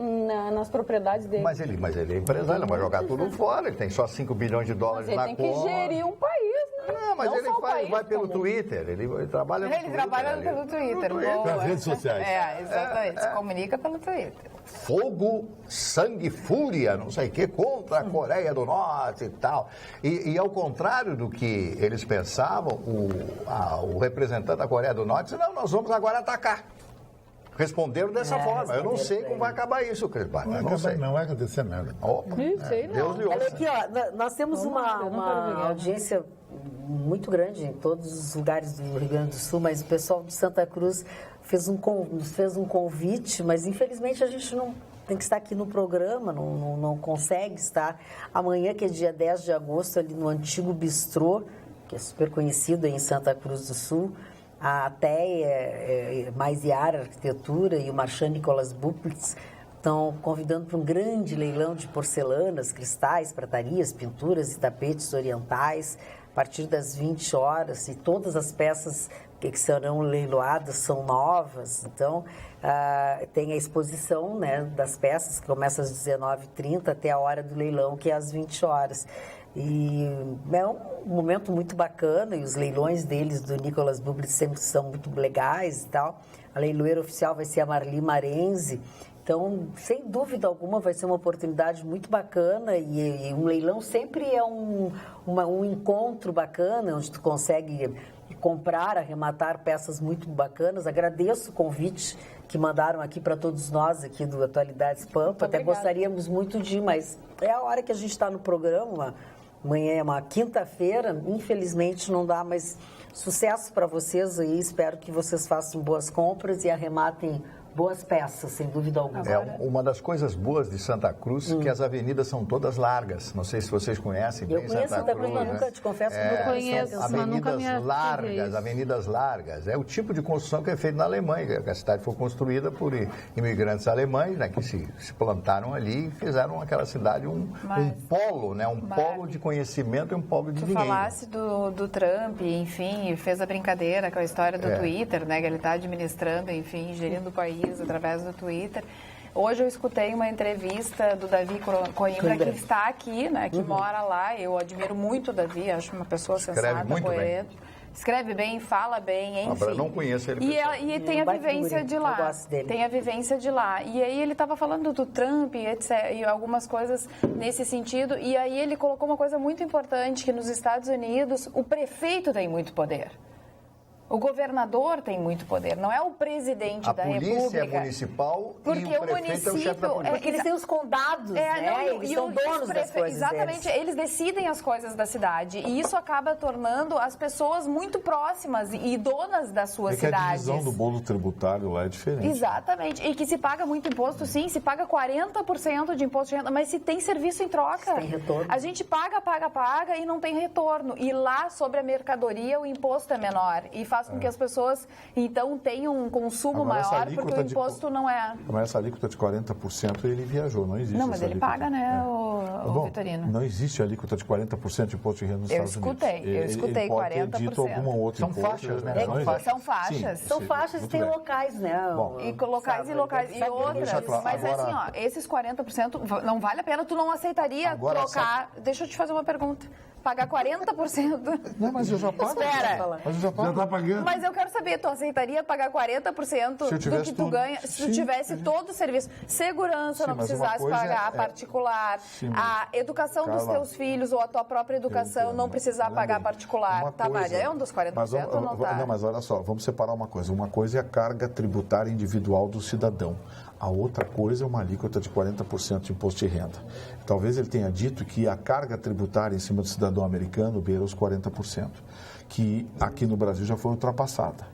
nas propriedades dele. Mas ele é empresário, ele vai jogar tudo fora. Ele tem só 5 bilhões de dólares na conta. Ele tem que gerir um país, né? Não, mas ele vai pelo Twitter. Ele trabalha no Twitter. Ele trabalha pelo Twitter. Nas redes sociais. Exatamente. Se comunica pelo Twitter. Fogo, sangue, fúria, não sei o que, contra a Coreia do Norte e tal. E ao contrário do que eles pensavam, o representante da Coreia do Norte disse, não, nós vamos agora atacar. Responderam dessa forma. Eu não sei como vai acabar isso, Cris Barros. Não vai acontecer nada. Deus lhe ouça. Olha aqui, ó, nós temos uma audiência muito grande em todos os lugares do Rio Grande do Sul, mas o pessoal de Santa Cruz nos fez um convite, mas infelizmente a gente não tem que estar aqui no programa, não consegue estar. Amanhã, que é dia 10 de agosto, ali no Antigo Bistrô, que é super conhecido aí em Santa Cruz do Sul, a TEA, Mais Iara Arquitetura e o Marchand Nicolas Buplitz estão convidando para um grande leilão de porcelanas, cristais, pratarias, pinturas e tapetes orientais, a partir das 20 horas, e todas as peças que serão leiloadas são novas. Então, tem a exposição, né, das peças, que começa às 19h30 até a hora do leilão, que é às 20 horas. E é um momento muito bacana, e os leilões deles, do Nicolas Bublitz, sempre são muito legais e tal. A leiloeira oficial vai ser a Marli Marenzi. Então, sem dúvida alguma, vai ser uma oportunidade muito bacana, e um leilão sempre é um encontro bacana, onde tu consegue comprar, arrematar peças muito bacanas. Agradeço o convite que mandaram aqui para todos nós aqui do Atualidades Pampa. Até gostaríamos muito de ir, mas é a hora que a gente está no programa. Amanhã é uma quinta-feira, infelizmente não dá, mas sucesso para vocês aí. Espero que vocês façam boas compras e arrematem boas peças, sem dúvida alguma. É uma das coisas boas de Santa Cruz, que as avenidas são todas largas. Não sei se vocês conhecem bem Santa Cruz. Mas nunca, te confesso que não conheço. Avenidas largas. É o tipo de construção que é feito na Alemanha. A cidade foi construída por imigrantes alemães, né, que se plantaram ali e fizeram aquela cidade um polo, né, polo de conhecimento e um polo de dinheiro. Tu falasse do Trump, enfim, fez a brincadeira com a história do Twitter, né, que ele está administrando, enfim, gerindo o país através do Twitter. Hoje eu escutei uma entrevista do Davi Coimbra, que está aqui, né, que mora lá. Eu admiro muito o Davi, acho uma pessoa sensata, coerente. Escreve bem, fala bem, enfim. Eu não conheço ele. E tem a vivência de lá. Tem a vivência de lá. E aí ele estava falando do Trump, etc, e algumas coisas nesse sentido. E aí ele colocou uma coisa muito importante, que nos Estados Unidos o prefeito tem muito poder. O governador tem muito poder, não é o presidente da República. A polícia municipal porque e o prefeito é o chefe da polícia. Porque eles têm os condados, né? Eles são donos das coisas. Exatamente, eles decidem as coisas da cidade. E isso acaba tornando as pessoas muito próximas e donas das suas cidades. A divisão do bolo tributário lá é diferente. Exatamente. E que se paga muito imposto, sim, se paga 40% de imposto de renda, mas se tem serviço em troca. Tem retorno. A gente paga e não tem retorno. E lá, sobre a mercadoria, o imposto é menor. E faz com que as pessoas, então, tenham um consumo maior, porque o imposto não é... Mas essa alíquota de 40%, ele viajou, não existe. Não, mas ele paga, né, o Vitorino? Não existe alíquota de 40% de imposto de renda nos Estados Unidos. Eu escutei 40%. Ele pode ter dito alguma outra imposto. São faixas, né? São faixas. Sim, são faixas e tem locais, né? Bom, e locais e outras. Claro. Mas agora, assim, ó, esses 40% não vale a pena, tu não aceitaria trocar... Deixa eu te fazer uma pergunta. pagar 40%. Não, mas eu já pago. Espera. Mas eu já pago. Já tá pagando. Mas eu quero saber, tu aceitaria pagar 40% Se eu do tivesse que tu tudo. ganha se tu Sim, tivesse todo o serviço? Segurança, Sim, não mas uma precisasse coisa pagar é- particular. Sim, mas- A educação dos Carla, teus filhos ou a tua própria educação entendo, não precisar mas pagar lembre, particular. uma Tá, coisa- Maria? É um dos 40% Mas, ou não tá? Não, mas olha só, vamos separar uma coisa. Uma coisa é a carga tributária individual do cidadão. A outra coisa é uma alíquota de 40% de imposto de renda. Talvez ele tenha dito que a carga tributária em cima do cidadão americano beira os 40%, que aqui no Brasil já foi ultrapassada.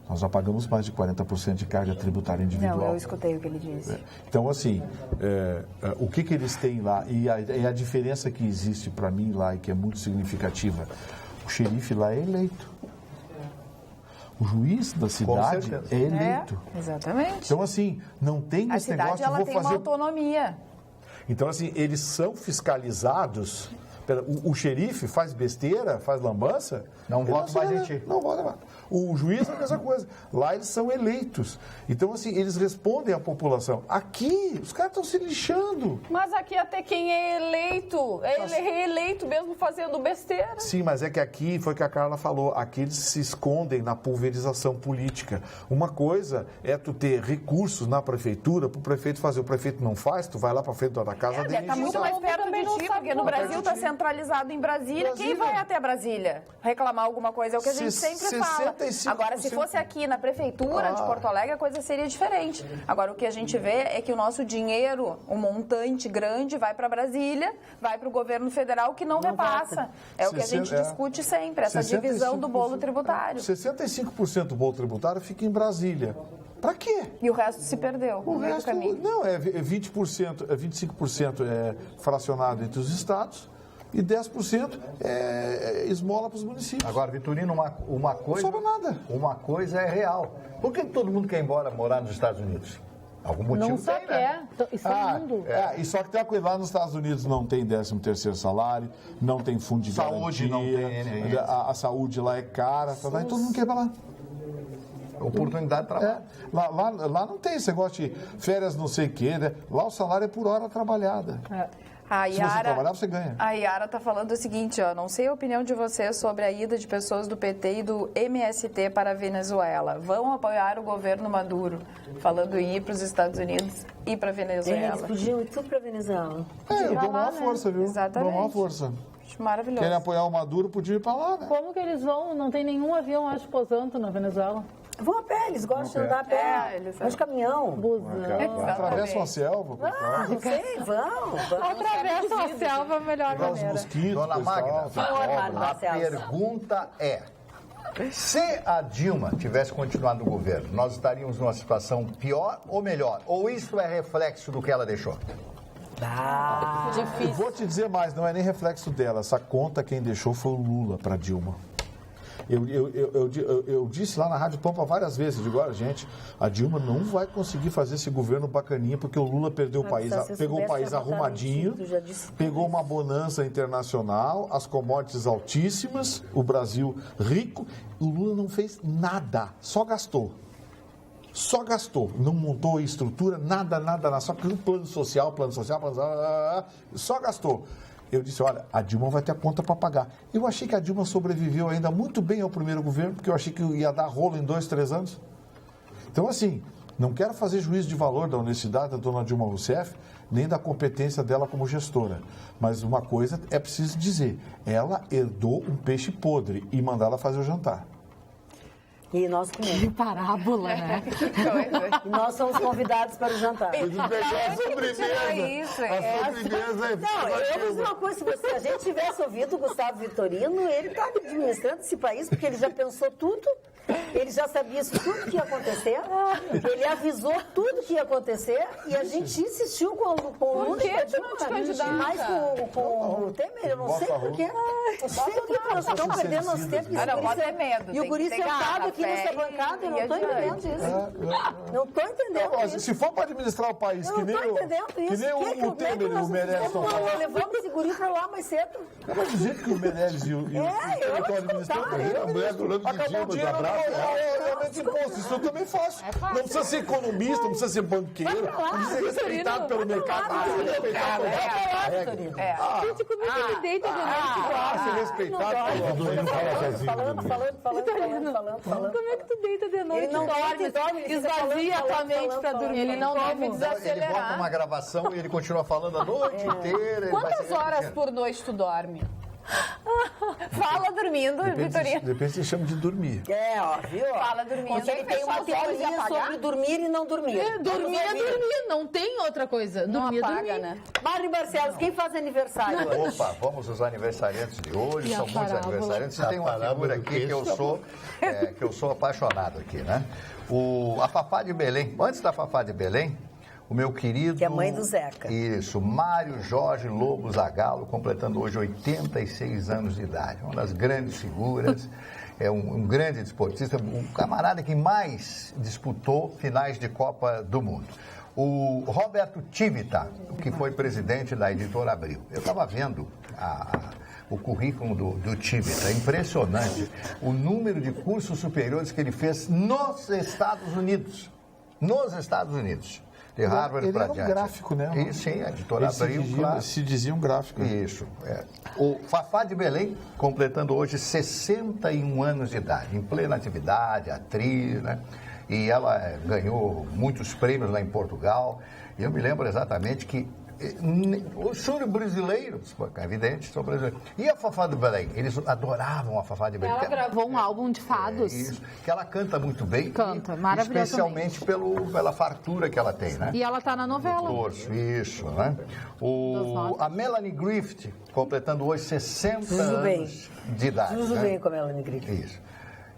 Nós já pagamos mais de 40% de carga tributária individual. Não, eu escutei o que ele disse. Então, assim, o que eles têm lá, e a diferença que existe para mim lá e que é muito significativa, o xerife lá é eleito. O juiz da cidade certeza. é eleito. Exatamente. Então, assim, não tem A esse cidade negócio de ela vou tem uma fazer... autonomia. Então, assim, eles são fiscalizados. O xerife faz besteira, faz lambança. Não ele vota mais em ti. Não vota mais. O juiz é a mesma coisa. Lá eles são eleitos. Então, assim, eles respondem à população. Aqui, os caras estão se lixando. Mas aqui até quem é eleito, ele é reeleito mesmo fazendo besteira. Sim, mas é que aqui, foi o que a Carla falou, aqui eles se escondem na pulverização política. Uma coisa é tu ter recursos na prefeitura para o prefeito fazer. O prefeito não faz, tu vai lá para frente da casa dele. Está muito mais perto também de não ti, sabe porque no como Brasil está centralizado em Brasília. Quem vai até Brasília reclamar alguma coisa? É o que a gente sempre fala. 65%. Agora, se fosse aqui na prefeitura de Porto Alegre, a coisa seria diferente. Agora, o que a gente vê é que o nosso dinheiro, um montante grande, vai para Brasília, vai para o governo federal que não repassa. É o que a gente discute sempre, essa divisão do bolo tributário. 65% do bolo tributário fica em Brasília. Para quê? E o resto se perdeu no meio do caminho. Não, é 20%, 25% é fracionado entre os estados e 10% é esmola para os municípios. Agora, Vitorino, uma coisa... Não sobra nada. Uma coisa é real. Por que todo mundo quer ir embora morar nos Estados Unidos? Algum motivo Não só tem, né? quer. Isso é mundo. E só que tem uma coisa, lá nos Estados Unidos não tem 13º salário, não tem fundo de Saúde garantia, não tem, a saúde lá é cara, e todo mundo quer ir pra lá. Oportunidade de trabalho. Lá não tem esse negócio de férias não sei o quê, né? Lá o salário é por hora trabalhada. A Se você trabalhar, você ganha. A Yara está falando o seguinte, ó, não sei a opinião de vocês sobre a ida de pessoas do PT e do MST para a Venezuela. Vão apoiar o governo Maduro, falando em ir para os Estados Unidos e para a Venezuela. Eles podiam ir tudo para a Venezuela. Eu dou maior força, viu? Exatamente. Dou maior força. Acho maravilhoso. Querem apoiar o Maduro, podia ir para lá, né? Como que eles vão? Não tem nenhum avião, acho, posando na Venezuela. Vão a pé, eles gostam de andar a pé. eles Vão de caminhão. Atravessam a selva. Não sei, vão. Atravessam a selva a melhor Pegar os maneira. mosquitos. Dona coisa e Magda, tal. a pergunta é: se a Dilma tivesse continuado no governo, nós estaríamos numa situação pior ou melhor? Ou isso é reflexo do que ela deixou? Eu vou te dizer mais, não é nem reflexo dela. Essa conta quem deixou foi o Lula para Dilma. Eu disse lá na Rádio Pampa várias vezes, eu digo, olha, gente, a Dilma não vai conseguir fazer esse governo bacaninha porque o Lula perdeu o país, pegou o país arrumadinho, pegou uma bonança internacional, as commodities altíssimas, o Brasil rico, o Lula não fez nada, só gastou. Só gastou, não montou estrutura, nada, só criou plano social, só gastou. Eu disse, olha, a Dilma vai ter a conta para pagar. Eu achei que a Dilma sobreviveu ainda muito bem ao primeiro governo, porque eu achei que ia dar rolo em 2, 3 anos. Então, assim, não quero fazer juízo de valor da honestidade da dona Dilma Rousseff, nem da competência dela como gestora. Mas uma coisa é preciso dizer, ela herdou um peixe podre e mandou ela fazer o jantar. E nós comemos. Que parábola, né? E nós somos convidados para o jantar. A sobremesa Não, eu vou dizer uma coisa, se a gente tivesse ouvido o Gustavo Vitorino, ele está administrando esse país, porque ele já pensou tudo, ele já sabia tudo que ia acontecer, ele avisou tudo que ia acontecer, e a gente insistiu com o Lula, mais com o Temer, eu não sei porquê. Não sei por que nós estamos perdendo nosso tempo. E o guri sentado aqui nessa bancada, eu não estou entendendo isso. Não estou entendendo isso. Se for para administrar o país que nem o Temer e o Meirelles estão falando. Levamos esse guri para lá mais cedo. Mas do jeito que o Meirelles e o Temer estão administrando, A mulher do Lando de Dilma, do abraço. aumento de imposto, isso eu também faço. Não precisa ser economista, não precisa ser banqueiro, não precisa ser respeitado pelo mercado. Gente, como é que ele deita de noite? Ser respeitado Falando. Como é que tu deita de noite? Ele não dorme, esvazia a tua mente pra dormir. Ele não deve Ele bota desacelerar. uma gravação e ele continua falando a noite inteira. Quantas horas por noite tu dorme? Fala dormindo, Vitorino. Depende se chama de dormir. Viu? Fala dormindo. Porque ele tem uma teoria sobre dormir e não dormir. Dormir é dormir, não tem outra coisa. Dormir é dormir. Né? Mari Barcelos, quem faz aniversário hoje? Opa, vamos aos aniversariantes de hoje. E a São muitos parábola? aniversariantes. E tem uma figura aqui que eu sou apaixonado aqui, né? A Fafá de Belém. Antes da Fafá de Belém, o meu querido... Que é mãe do Zeca. Isso, Mário Jorge Lobo Zagallo, completando hoje 86 anos de idade. Uma das grandes figuras, é um grande desportista, um camarada que mais disputou finais de Copa do Mundo. O Roberto Tivita, que foi presidente da Editora Abril. Eu estava vendo o currículo do Tivita, é impressionante o número de cursos superiores que ele fez nos Estados Unidos. Nos Estados Unidos. De Harvard ele para era um diante. gráfico, né? E, sim, a Editora Abril, claro. Se dizia um gráfico. Isso. O Fafá de Belém, completando hoje 61 anos de idade, em plena atividade, atriz, né? E ela ganhou muitos prêmios lá em Portugal. E eu me lembro exatamente que os senhores brasileiros, é evidente, são brasileiros. E a Fafá de Belém? Eles adoravam a Fafá de Belém. Ela gravou um álbum de fados. Isso, que ela canta muito bem. Canta, maravilhosamente. Especialmente pela fartura que ela tem, né? E ela tá na novela. Torso, isso, né? A Melanie Griffith, completando hoje 60 anos de idade. Tudo né? bem com a Melanie Griffith. Isso.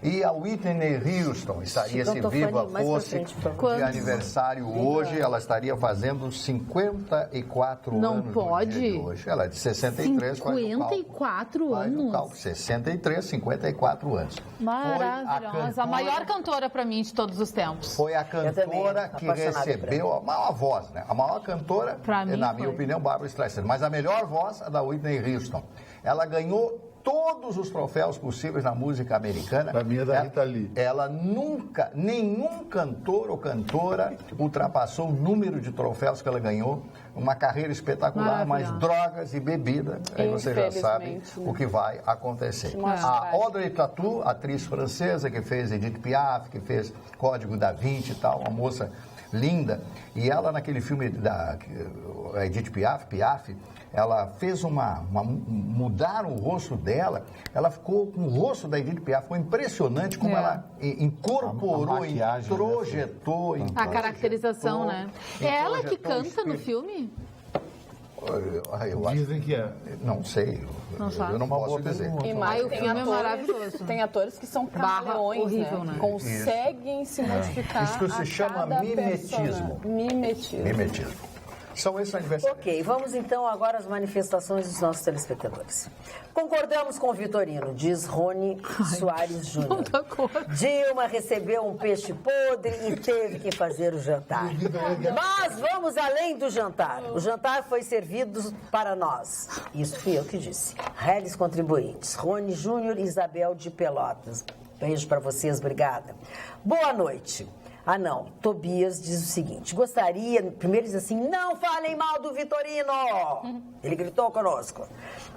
E a Whitney Houston estaria, se viva fosse, de aniversário hoje, ela estaria fazendo 54 Não anos. pode. Hoje. Ela é de 63, 54 anos. 63, 54 anos. Maravilhosa. A maior cantora pra mim de todos os tempos. Foi a cantora que recebeu a maior voz, né? A maior cantora, na minha opinião, Barbra Streisand. Mas a melhor voz, a da Whitney Houston. Ela ganhou todos os troféus possíveis na música americana. Pra mim é da Rita Lee. Ela nunca, nenhum cantor ou cantora ultrapassou o número de troféus que ela ganhou. Uma carreira espetacular, mas drogas e bebida. Aí você já sabe o que vai acontecer. A Audrey Tautou, atriz francesa que fez Edith Piaf, que fez Código da Vinci e tal, uma moça linda. E ela naquele filme da Edith Piaf, ela fez mudaram o rosto dela, ela ficou com o rosto da Edith Piaf, foi impressionante como ela incorporou, introjetou. A caracterização, né? É ela que canta no filme? Dizem que é. Não sei, eu não posso dizer. E mais, o filme é maravilhoso. Tem atores que são camaleões, horrível, né? né? Conseguem se modificar. Isso que se chama mimetismo. Mimetismo. São esses aniversários. Ok, vamos então agora às manifestações dos nossos telespectadores. Concordamos com o Vitorino, diz Rony Soares Júnior. Dilma recebeu um peixe podre e teve que fazer o jantar. Mas vamos além do jantar. O jantar foi servido para nós. Isso fui eu que disse. Réis contribuintes. Rony Júnior e Isabel de Pelotas. Beijo para vocês, obrigada. Boa noite. Ah, não. Tobias diz o seguinte: gostaria, primeiro diz assim, não falem mal do Vitorino. Ele gritou conosco.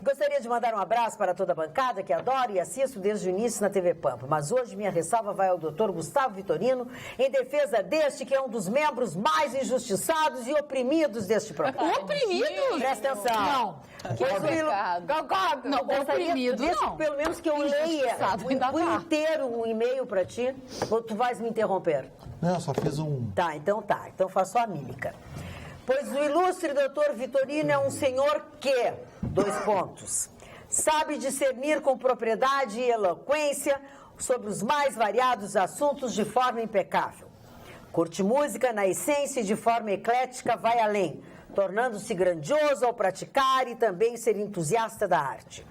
Gostaria de mandar um abraço para toda a bancada que adoro e assisto desde o início na TV Pampa. Mas hoje minha ressalva vai ao doutor Gustavo Vitorino em defesa deste que é um dos membros mais injustiçados e oprimidos deste programa. Oprimidos? Presta atenção. Não. Concordo. Não, oprimido não. Pelo menos que eu leia o inteiro um e-mail para ti, ou tu vais me interromper? Não, só fiz um... Tá. Então faço só a mímica. Pois o ilustre doutor Vitorino é um senhor que, sabe discernir com propriedade e eloquência sobre os mais variados assuntos de forma impecável. Curte música na essência e de forma eclética vai além, tornando-se grandioso ao praticar e também ser entusiasta da arte.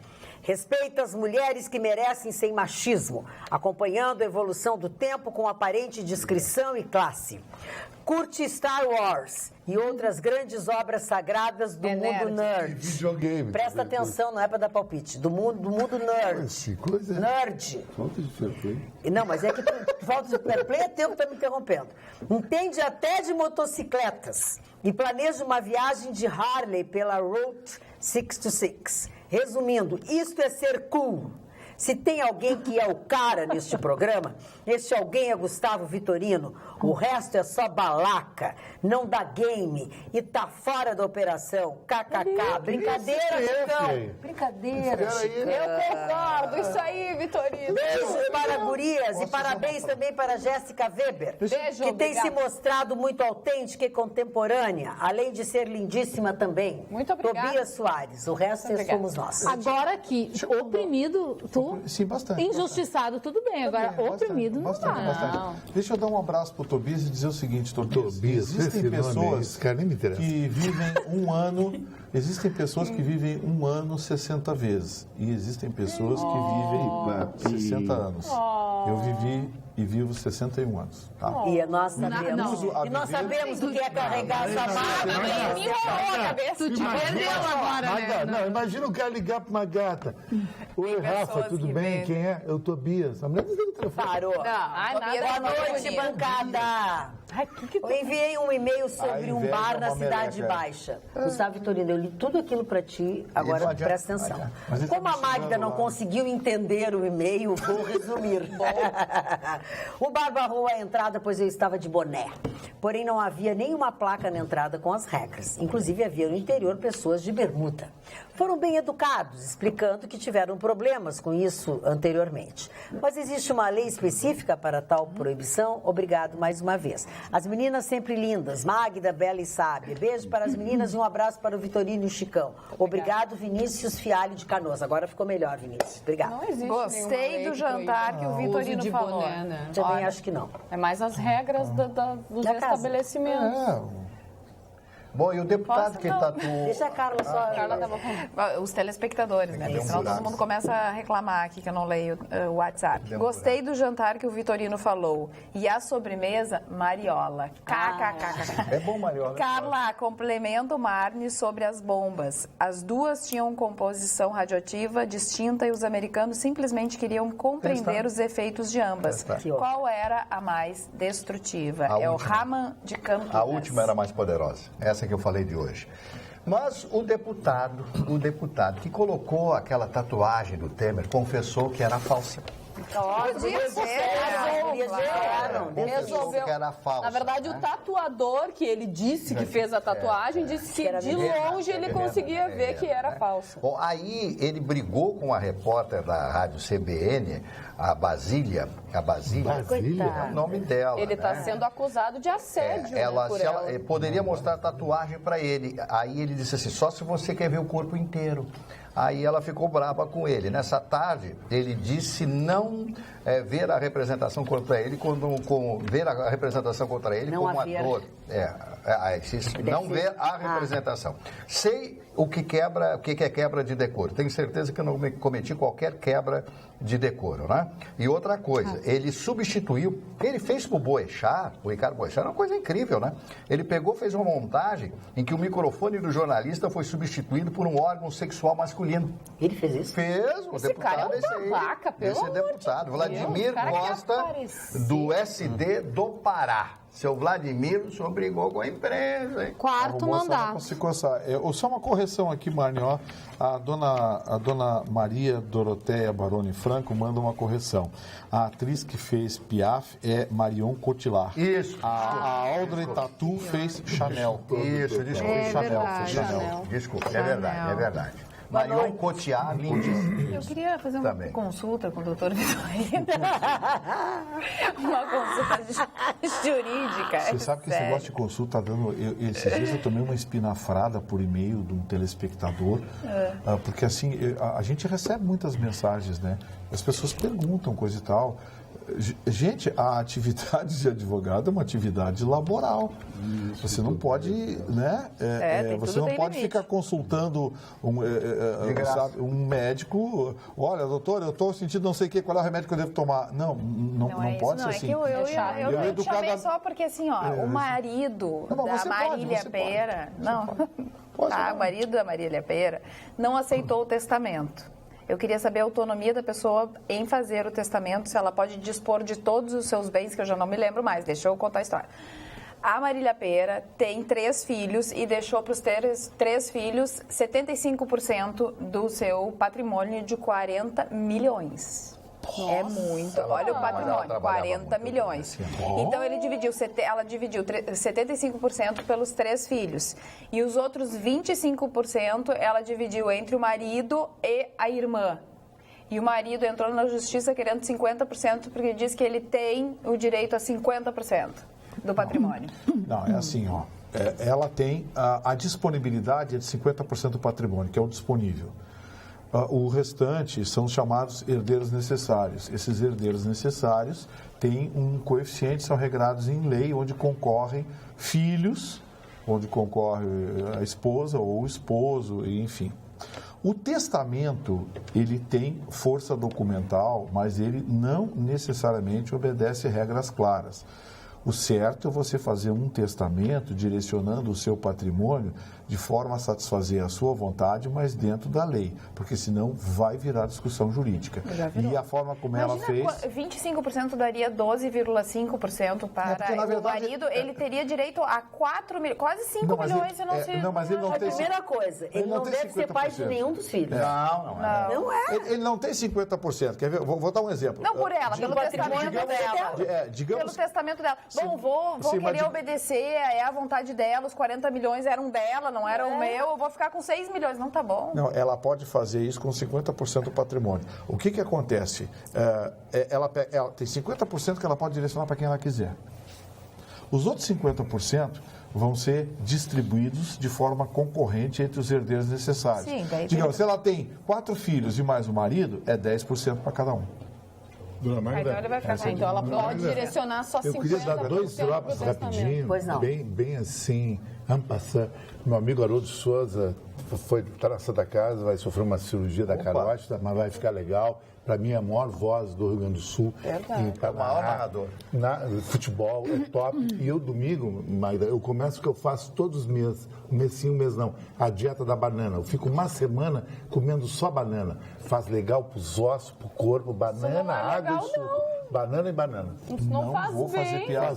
Respeita as mulheres que merecem sem machismo, acompanhando a evolução do tempo com aparente discrição e classe. Curte Star Wars e outras grandes obras sagradas do mundo nerd. Videogame. Presta atenção, não é para dar palpite. Do mundo nerd. Coisa... Nerd. Falta de fair play. Não, mas é que falta de fair play é teu que tá me interrompendo. Entende até de motocicletas e planeja uma viagem de Harley pela Route 66. Resumindo, isto é ser cool. Se tem alguém que é o cara neste programa, este alguém é Gustavo Vitorino. O resto é só balaca, não dá game e tá fora da operação. KKK. Brincadeira, Chicão. Brincadeira, Chicão. Eu concordo. Isso aí, Vitorino. Beijos para gurias e parabéns também para Jéssica Weber, que tem se mostrado muito autêntica e contemporânea, além de ser lindíssima também. Muito obrigada. Tobias Soares, o resto somos nós. Agora que oprimido, tu... Sim, bastante. Injustiçado, tudo bem. Agora, oprimido não dá. Bastante. Deixa eu dar um abraço pro Tobias e dizer o seguinte, Tobias. Existem pessoas que vivem um ano... Existem pessoas que vivem um ano 60 vezes. E existem pessoas que vivem 60 anos. Eu vivi e vivo 61 anos. Tá? E nós sabemos o que é carregar essa máquina. Me enrolou a cabeça. Tu te perdeu agora, né? Não, imagina o cara ligar para uma gata. Oi, Rafa, tudo bem? Quem é? Eu, Tobias. A mulher desliga o telefone. Parou. Boa noite, bancada. Eu enviei um e-mail sobre um bar na Cidade Baixa. Gustavo Vitorino, eu li tudo aquilo para ti, agora presta atenção. Como a Magda não conseguiu entender o e-mail, vou resumir. O bar barrou a entrada, pois eu estava de boné. Porém, não havia nenhuma placa na entrada com as regras. Inclusive, havia no interior pessoas de bermuda. Foram bem educados, explicando que tiveram problemas com isso anteriormente. Mas existe uma lei específica para tal proibição? Obrigado mais uma vez. As meninas sempre lindas, Magda, bela e sábia. Beijo para as meninas e um abraço para o Vitorino e o Chicão. Obrigado, Vinícius Fialho de Canoas. Agora ficou melhor, Vinícius. Obrigado. Não existe. Gostei do jantar que o Vitorino falou. Boné, né? Também acho que não. É mais as regras dos estabelecimentos. Bom, e o deputado que está... Deixa a Carla só... Os telespectadores, né? Senão todo mundo começa a reclamar aqui que eu não leio o WhatsApp. Gostei do jantar que o Vitorino falou. E a sobremesa, mariola. KKK. É bom, mariola. Carla, complementa o Marne sobre as bombas. As duas tinham composição radioativa distinta e os americanos simplesmente queriam compreender os efeitos de ambas. Qual era a mais destrutiva? É o Raman de Campinas. A última era mais poderosa. Essa que eu falei de hoje. Mas o deputado que colocou aquela tatuagem do Temer confessou que era falsa. Resolveu. Que era falsa. Na verdade, o tatuador que ele disse que fez a tatuagem disse que de longe ele conseguia ver que era falsa. Bom, aí ele brigou com a repórter da rádio CBN, a Basília. É o nome dela. Ele está sendo acusado de assédio. Ela poderia mostrar a tatuagem para ele. Aí ele disse assim: só se você quer ver o corpo inteiro. Aí ela ficou brava com ele. Nessa tarde, ele disse não ver a representação contra ele, ver a representação contra ele como ator. Não ver a representação. Sei o que é quebra de decoro. Tenho certeza que eu não cometi qualquer quebra de decoro, né? E outra coisa, ele substituiu, ele fez pro Boechat, o Ricardo Boechat, era uma coisa incrível, né? Ele fez uma montagem em que o microfone do jornalista foi substituído por um órgão sexual masculino. Ele fez isso? Fez, o deputado esse deputado, Vladimir Costa, do SD do Pará. Seu Vladimir, o senhor brigou com a imprensa, hein? Quarto mandato. Só uma correção aqui, Marne, ó. A dona Maria Doroteia Baroni Franco manda uma correção. A atriz que fez Piaf é Marion Cotillard. Isso. A Audrey Tautou fez Chanel. Isso, desculpa. Chanel. Desculpa, é verdade. Marion Cotillard, lindíssima. Eu queria fazer uma consulta com o doutor Vitorino. Uma consulta jurídica. Você sabe que esse negócio de consulta tá dando... Esses dias eu tomei uma espinafrada por e-mail de um telespectador, porque assim, a gente recebe muitas mensagens, né? As pessoas perguntam coisa e tal. Gente, a atividade de advogado é uma atividade laboral. Você não pode, né? Você não pode ficar consultando um médico. Olha, doutor, eu estou sentindo não sei o que, qual é o remédio que eu devo tomar. Não pode ser assim. Eu chamei só porque assim, o marido da Marília Pêra, o marido da Marília Pêra não aceitou o testamento. Eu queria saber a autonomia da pessoa em fazer o testamento, se ela pode dispor de todos os seus bens, que eu já não me lembro mais. Deixa eu contar a história. A Marília Pêra tem 3 filhos e deixou para os 3 filhos 75% do seu patrimônio de 40 milhões. Nossa, é muito. Olha o patrimônio, 40 milhões. Então ela dividiu 75% pelos 3 filhos. E os outros 25% ela dividiu entre o marido e a irmã. E o marido entrou na justiça querendo 50% porque diz que ele tem o direito a 50% do patrimônio. Não, é assim, ela tem a disponibilidade de 50% do patrimônio, que é o disponível. O restante são os chamados herdeiros necessários. Esses herdeiros necessários têm um coeficiente, são regrados em lei, onde concorrem filhos, onde concorre a esposa ou o esposo, enfim. O testamento, ele tem força documental, mas ele não necessariamente obedece regras claras. O certo é você fazer um testamento direcionando o seu patrimônio de forma a satisfazer a sua vontade, mas dentro da lei, porque senão vai virar discussão jurídica. E a forma como ela fez... 25% daria 12,5% para o marido, ele teria direito a 4 milhões, quase 5 milhões se não se... Não, mas ele não tem... Primeira coisa, ele não deve ser pai de nenhum dos filhos. Não é. Ele não tem 50%. Quer ver? Vou dar um exemplo. Não por ela, pelo testamento dela. Pelo testamento dela. Bom, vou querer obedecer, a vontade dela, os 40 milhões eram dela, não era o meu, eu vou ficar com 6 milhões, não tá bom. Não, ela pode fazer isso com 50% do patrimônio. O que acontece? Ela tem 50% que ela pode direcionar para quem ela quiser. Os outros 50% vão ser distribuídos de forma concorrente entre os herdeiros necessários. Sim, daí digamos, se ela tem 4 filhos e mais um marido, é 10% para cada um. Então ele vai ficar. Então ela pode direcionar só 50%. Eu queria dar 2 drops rapidinho, bem assim, ampassando. Meu amigo Haroldo Souza está na Santa Casa, vai sofrer uma cirurgia da carótida, mas vai ficar legal. Para mim, é a maior voz do Rio Grande do Sul. É o maior narrador. Futebol é top. E eu, domingo, Magda, eu começo o que eu faço todos os meses. Um mês não. A dieta da banana. Eu fico uma semana comendo só banana. Faz legal para os ossos, para o corpo. Banana, água e suco. Banana e banana. Isso não faz vou bem. Fazer piada.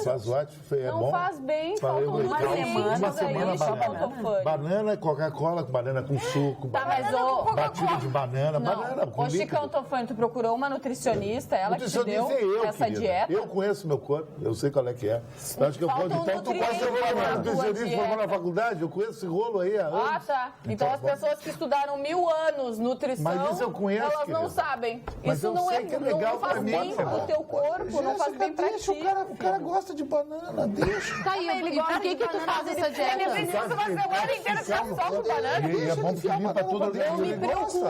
Faz ótimo. É não bom. faz bem. Falei, Uma semana banana. Banana, Coca-Cola com banana com suco. Tá, mas batida de banana. Banana com Ô, Chicão Tofani, tu procurou uma nutricionista, ela que te deu essa dieta? Eu conheço meu corpo, eu sei qual é que é. Eu acho que eu vou. Então tu pode ser uma nutricionista, formou na faculdade, eu conheço esse rolo aí há anos. Ah, tá. Então as pessoas que estudaram 1000 anos nutrição, mas isso eu conheço, elas não sabem. Mas isso não que é legal não faz bem pro teu corpo, não faz bem pra ti. O cara gosta de banana, deixa. Tá aí, e por que tu faz essa dieta? Ele precisa uma semana inteira ficar só com banana. E é bom porque limpa tudo. Eu me preocupo.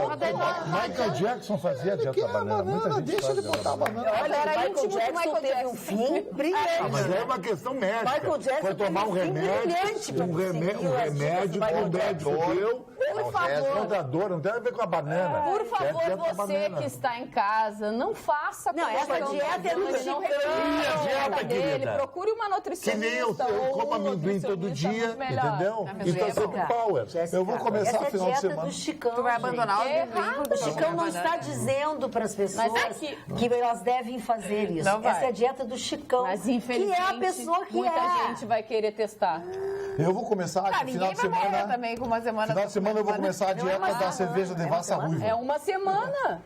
Michael Jackson fazia a dieta da banana. Muita gente deixa ele botar a banana. Olha, era íntimo do Michael teve um fim brilhante. Mas é uma questão médica. Michael Jackson foi tomar um remédio, o médico deu. Por favor. Não dá dor, não tem a ver com a banana. Por favor, você que está em casa, não faça não, essa dieta é do Chicão dele. Procure uma nutricionista. Que nem eu como amendoim todo dia, entendeu? Então sempre power. Eu vou começar a final de semana. Do Chicão. Tu vai abandonar o amendoim? O Chicão não está dizendo para as pessoas que elas devem fazer isso. Essa é a dieta do Chicão. Mas infelizmente, que é a pessoa que muita gente vai querer testar. Eu vou começar aqui final de semana. Também com uma semana. Final de semana eu vou começar a dieta da cerveja de Vassa Ruiva. É uma semana.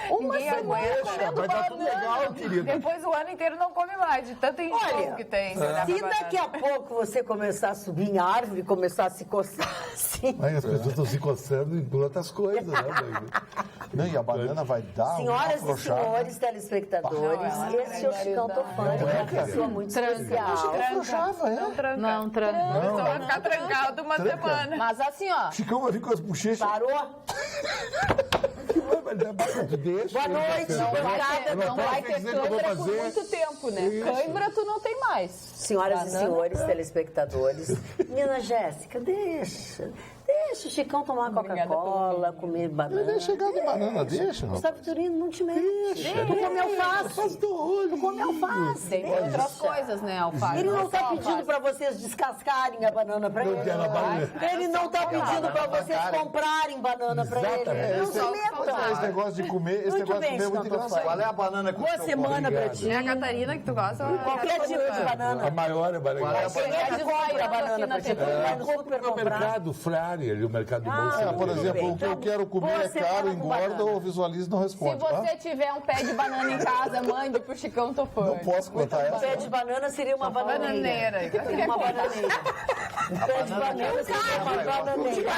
Uma semana vai dar tudo legal, querida. Depois o ano inteiro não come mais, de tanto enjoo que tem. Se daqui a pouco você começar a subir em árvore e começar a se coçar assim... Aí as pessoas estão se coçando em outras coisas, né? Não, e a banana vai dar Senhoras e senhores telespectadores, esse é o Chicão Tofani, uma pessoa muito especial. Não, tranca. Só vai ficar trancado uma semana. Mas assim, ó... Chicão vai vir com as bochechas. Parou? Boa noite, obrigada. Não vai ter cãibra por muito tempo, né? Cãibra tu não tem mais. Senhoras e senhores telespectadores, menina Jéssica, deixa o Chicão tomar uma Coca-Cola, comer banana. Ele é chegado em banana, deixa. Gustavo Vitorino, não te mexe. Tu come alface. Tu come alface. Tem outras coisas, né, alface. Ele não tá pedindo pra vocês descascarem a banana pra ele. Ele não tá pedindo pra vocês comprarem banana pra ele. Não se metam. Esse negócio de comer, é muito engraçado. Qual é a banana que Boa semana pra ti. É a Catarina que tu gosta? Qualquer tipo de banana. A maior é banana. Qualquer a banana pra ti. Vai no super No comprar. mercado Frari, ali, o mercado do bolso. Por exemplo, o que eu quero comer é caro, engorda ou visualiza não Se responde. você tiver um pé de banana em casa, mande pro Chicão Tofani. Não posso contar Um essa. pé de banana seria uma bananeira. Uma bananeira. Um pé de banana seria uma bananeira.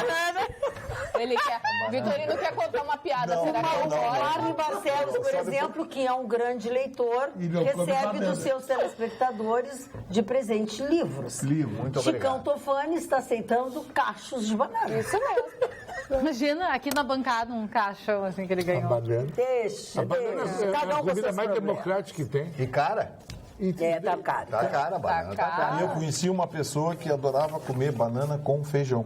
Ele quer. Vitorino quer contar uma piada. Será que eu O posso? Marley Barcelos, por exemplo, que é um grande leitor, E não come recebe banana. dos seus telespectadores de presente livros. Muito Chicão obrigado. Tofani está aceitando cachos de banana. Isso mesmo. Imagina aqui na bancada um caixão assim que ele ganhou. Banana. Deixa. A banana é Cada a um com comida seus mais problemas. democrática que tem. E cara? É, tá caro. Tá cara a banana. Tá cara. E eu conheci uma pessoa que adorava comer banana com feijão.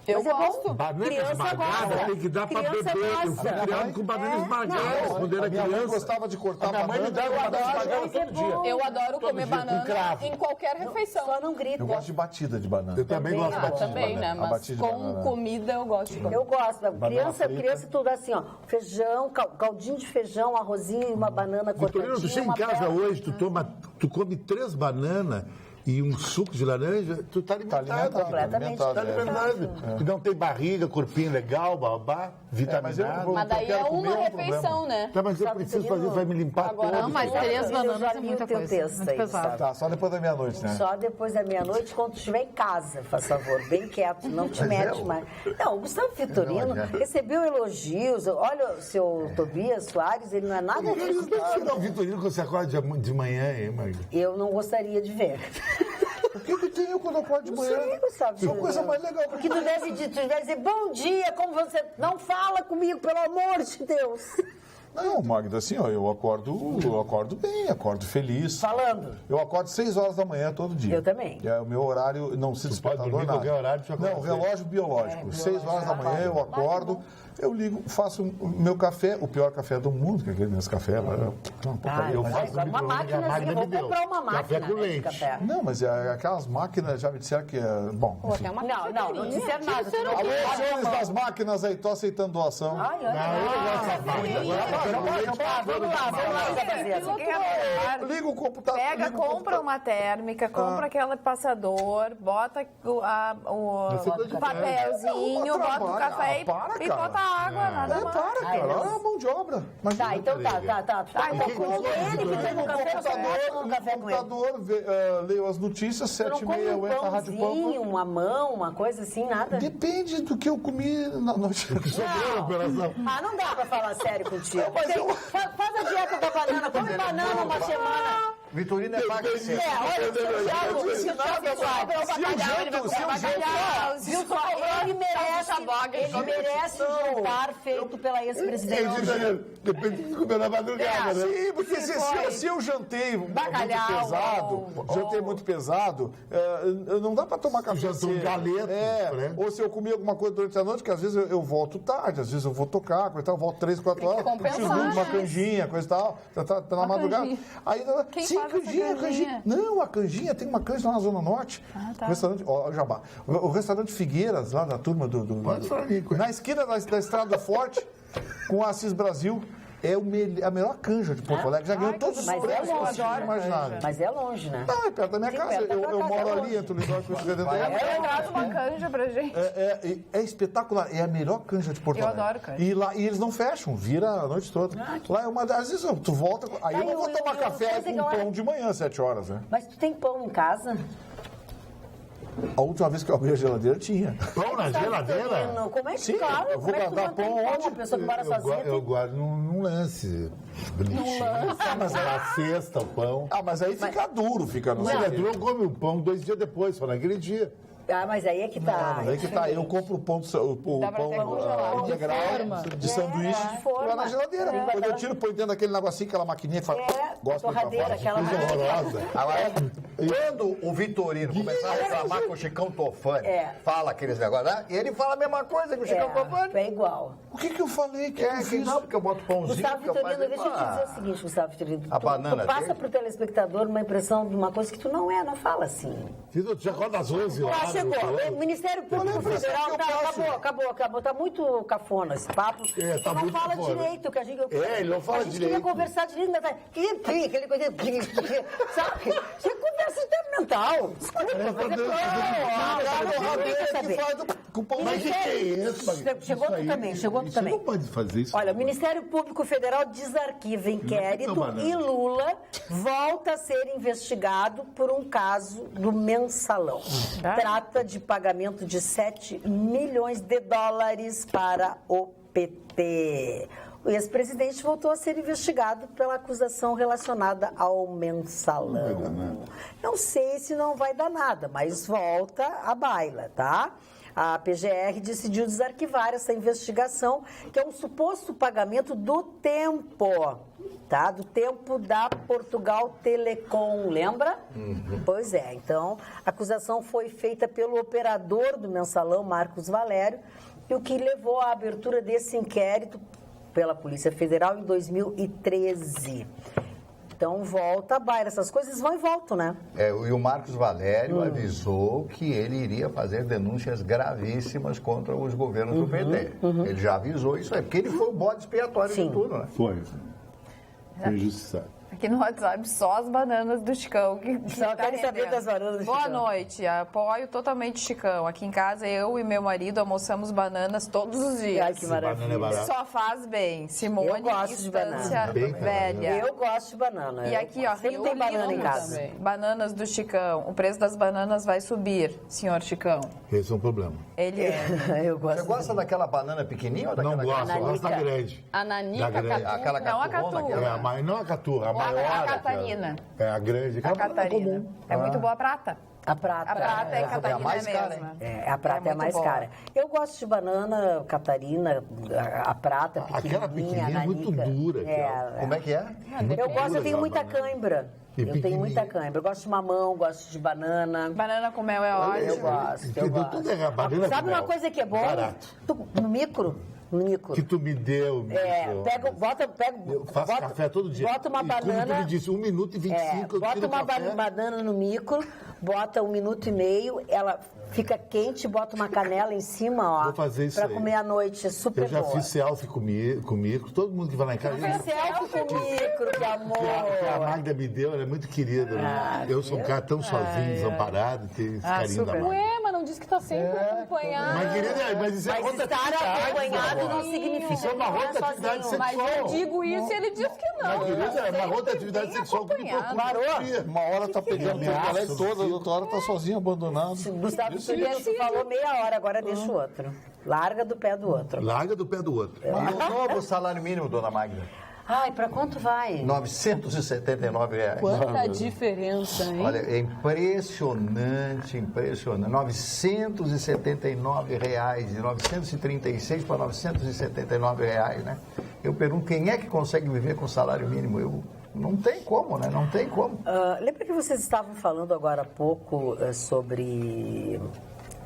Eu Mas é bom. gosto. Banana Criança esmagada gosta. tem que dar pra Criança beber. Eu fui gosta. criado com banana esmagada quando era A minha mãe criança. gostava de cortar minha mãe me banana. dava banana esmagada Mas é todo dia. bom. Eu adoro comer dia, com banana cravo. em qualquer refeição. Só não grita. Eu gosto de batida de banana. Eu também gosto de batida de Também, né? banana. Mas batida de com banana. comida eu gosto de comer. Eu gosto. Criança frita. tudo assim, ó. Feijão, caldinho de feijão, arrozinho e uma banana Vitorino, tu cortadinha. chega em uma casa perna. hoje, tu come 3 bananas e um suco de laranja, tu tá alimentado. Completamente. Tá alimentado. Tu não tem barriga, corpinho legal, babá, vitaminado. Mas daí é quero comer uma um refeição, né? Tá, mas eu preciso fazer, vai me limpar Agora todo. Não, mas Agora, 3 eu já bananas é li muita o teu coisa. texto Muito aí, pesado. sabe? Tá, só depois da meia-noite, né? Só depois da meia-noite, quando tu estiver em casa, faz favor, bem quieto, não te mete mais. Não, o Gustavo Vitorino recebeu elogios. Olha o seu Tobias Soares, ele não é nada disso. Não, Vitorino, quando você acorda de manhã, hein, Magda? Eu não gostaria de ver. O que que tem eu quando eu acordo de manhã? Sim, Gustavo. Isso é a coisa mais legal. Porque tu deve dizer, bom dia, como você... Não fala comigo, pelo amor de Deus. Não, Magda, assim, ó, eu acordo bem, acordo feliz. Falando. Eu acordo 6 horas da manhã todo dia. Eu também. É o meu horário, não se pode despertador dormir nada. qualquer horário, tu acorda Não, cedo. relógio biológico. 6 horas da manhã eu acordo, eu ligo, faço o meu café, o pior café do mundo, que é aquele nesse café lá. Eu faço. Uma máquina, vou comprar uma máquina. Café com né, de leite. café. Não, mas aquelas máquinas já me disseram que é. Bom, Pô, enfim. tem uma Não disseram nada. Alô, senhores das máquinas aí, tô aceitando doação. Ai, vamos lá, Liga o computador. Pega, liga o compra computador. uma térmica, compra aquele passador, bota o papelzinho, bota o café e bota água, nada mais. Para, cara. Olha a mão de obra. Imagina. Tá, então tá. Então com ele, que tem no café, No café com ele. computador, leio as notícias, Tu não 7h30 come eu um entro na Rádio pãozinho, Pampa. uma mão, uma coisa assim, nada? Depende do que eu comi na noite. Sobrou a operação. Ah, não dá pra falar sério contigo. Mas eu- Faz a dieta da banana, come banana uma semana. Vitorino é vaga certa. Olha, ele merece o jantar feito pela ex-presidente. Depende de comer na madrugada, né? Sim, porque se eu jantei Bacalhau, muito pesado, não dá pra tomar café jantou cedo. galeto, né? Ou se eu comi alguma coisa durante a noite, que às vezes eu volto tarde, às vezes eu vou tocar, coisa e tal, eu volto 3, 4 horas, compensar, preciso de uma né? canjinha, coisa e tal, tá na madrugada. canjinha. Aí, Quem sim, faz essa canjinha? Não, a canjinha, tem uma canja lá na Zona Norte. Tá. O restaurante, ó, Jabá. O restaurante Figueiras, lá da turma Pode falar aí, coisa. na esquina da Estrada Forte, com a Assis Brasil. É a melhor canja de Porto Alegre. Já ganhou todos os mas é prêmios longe, possíveis e imagináveis. Mas é longe, né? Não, é perto da minha Sim, casa. perto da Eu tua casa, moro é ali, longe. entre o Lindóia e o Figueiredo. Traz uma canja pra gente. É espetacular. É a melhor canja de Porto Eu Alegre. adoro canja. E eles não fecham, vira a noite toda. Lá é uma das vezes, tu volta. Aí eu não vou tomar café com pão de manhã, 7 horas, né? Mas tu tem pão em casa? A última vez que eu abri a geladeira tinha. Pão na geladeira? Não, como é que Sim, claro, eu vou como é que tu guardar mantém pão onde? Uma pessoa que mora sozinha Eu tem... guardo num lance. Bonitinho. Mas na cesta, o pão. Ah, mas aí fica duro, fica no Mas ele é duro, eu come o pão 2 dias depois, só naquele dia. Ah, mas aí é que tá. Mas aí que tá. Eu compro o pão integral de sanduíche e lá na geladeira. Quando eu tiro, põe dentro daquele negocinho, aquela maquininha que fala. Gosta de torradeira, aquela horrorosa. Quando o Vitorino começar a reclamar com o Chicão Tofani, fala aqueles negócios lá, ele fala a mesma coisa que o Chicão Tofani. É igual. O que eu falei que é que não, porque eu boto pãozinho. Gustavo Vitorino, deixa eu te dizer o seguinte, Gustavo Vitorino. A banana tu passa dele? pro telespectador uma impressão de uma coisa que tu não é, não fala assim. Tu já acorda às 11 horas. Chegou. O Ministério Público Federal acabou. Tá muito cafona esse papo. Tá não muito fala cafona. direito. Que a gente, ele não fala direito. A gente direito. queria conversar direito, mas aquele coisa... Sabe? Isso é conversa intermental. Mas o que é isso? Chegou tu também. Você não pode fazer isso. Olha, o Ministério Público Federal desarquiva inquérito e Lula volta a ser investigado por um caso do mensalão. Trata de pagamento de 7 milhões de dólares para o PT. O ex-presidente voltou a ser investigado pela acusação relacionada ao mensalão. Não sei se não vai dar nada, mas volta à baila, tá? A PGR decidiu desarquivar essa investigação, que é um suposto pagamento do tempo, tá? Do tempo da Portugal Telecom, lembra? Pois é, então, a acusação foi feita pelo operador do mensalão, Marcos Valério, e o que levou à abertura desse inquérito pela Polícia Federal em 2013. Então, volta a baila. Essas coisas vão e voltam, né? E o Marcos Valério avisou que ele iria fazer denúncias gravíssimas contra os governos do PT. Ele já avisou isso aí, porque ele foi o bode expiatório de tudo, né? Foi injustiçado. Aqui no WhatsApp, só as bananas do Chicão. Só quero saber das bananas do Chicão. Boa noite, apoio totalmente Chicão. Aqui em casa, eu e meu marido almoçamos bananas todos os dias. Ai, que maravilha. Só faz bem. Simone, eu gosto de banana. Velha. Eu gosto de banana. E aqui, ó, sempre tem banana em casa. Também. Bananas do Chicão. O preço das bananas vai subir, senhor Chicão. Esse é um problema. Ele é. Eu gosto. Você gosta daquela banana pequenininha ou daquela Não gosto, eu gosto da grande. A nanica, Da grande. catu. Aquela Não a caturrona, catu. aquela- Não a caturra, a maior. A Catarina. É a grande. A Aquela banana Catarina. comum. É muito boa a prata. A prata. A prata é a Catarina mais cara, mesmo. A prata é a muito mais boa. cara. Eu gosto de banana, Catarina, a prata pequenininha. Aquela pequenininha é muito nanica. dura. Como é que é? Eu gosto, eu tenho aquela muita banana. cãibra. E Eu tenho pequenininha. muita cãibra. Eu gosto de mamão, gosto de banana. Banana com mel é ótimo. Eu gosto, eu Entendeu? gosto. Tudo é banana Sabe com uma mel. coisa que é bom? Barato. No micro. Que tu me deu. Eu faço café todo dia. Bota uma E como tu banana. me disse, 1 minuto e 25 eu Bota tiro uma o café. banana no micro, bota 1 minuto e meio, ela fica quente, bota uma canela em cima, ó. Vou fazer isso pra aí. comer à noite, é super Eu já boa. fiz selfie comigo, todo mundo que vai lá em casa. Fez selfie com o micro, que amor. Que a Magda me deu, ela é muito querida. Eu sou um cara tão sozinho, desamparado, tenho esse carinho da Magda. Ué, mas não disse que tá sempre acompanhado. Mas, querida, mas isso é Mas estar rotatividade, acompanhado meu não amor. significa Isso é uma que não é rotatividade sozinho. Mas eu sexual. digo isso e ele diz que não. Mas, querida, é uma Sempre rotatividade bem sexual que me acompanhado. preocupa. Uma hora tá pegando é? Porto Alegre toda, a outra hora tá sozinho, abandonado. Gustavo Silvestre falou meia hora, agora deixa o outro. Larga do pé do outro. Larga do pé do outro. E o novo salário mínimo, dona Magda? Ai, pra quanto vai? R$ 979 reais. Quanta diferença, hein? Olha, é impressionante. R$ 979 reais, de 936 para R$ 979 reais, né? Eu pergunto, quem é que consegue viver com salário mínimo? Não tem como, né? Não tem como. Lembra que vocês estavam falando agora há pouco sobre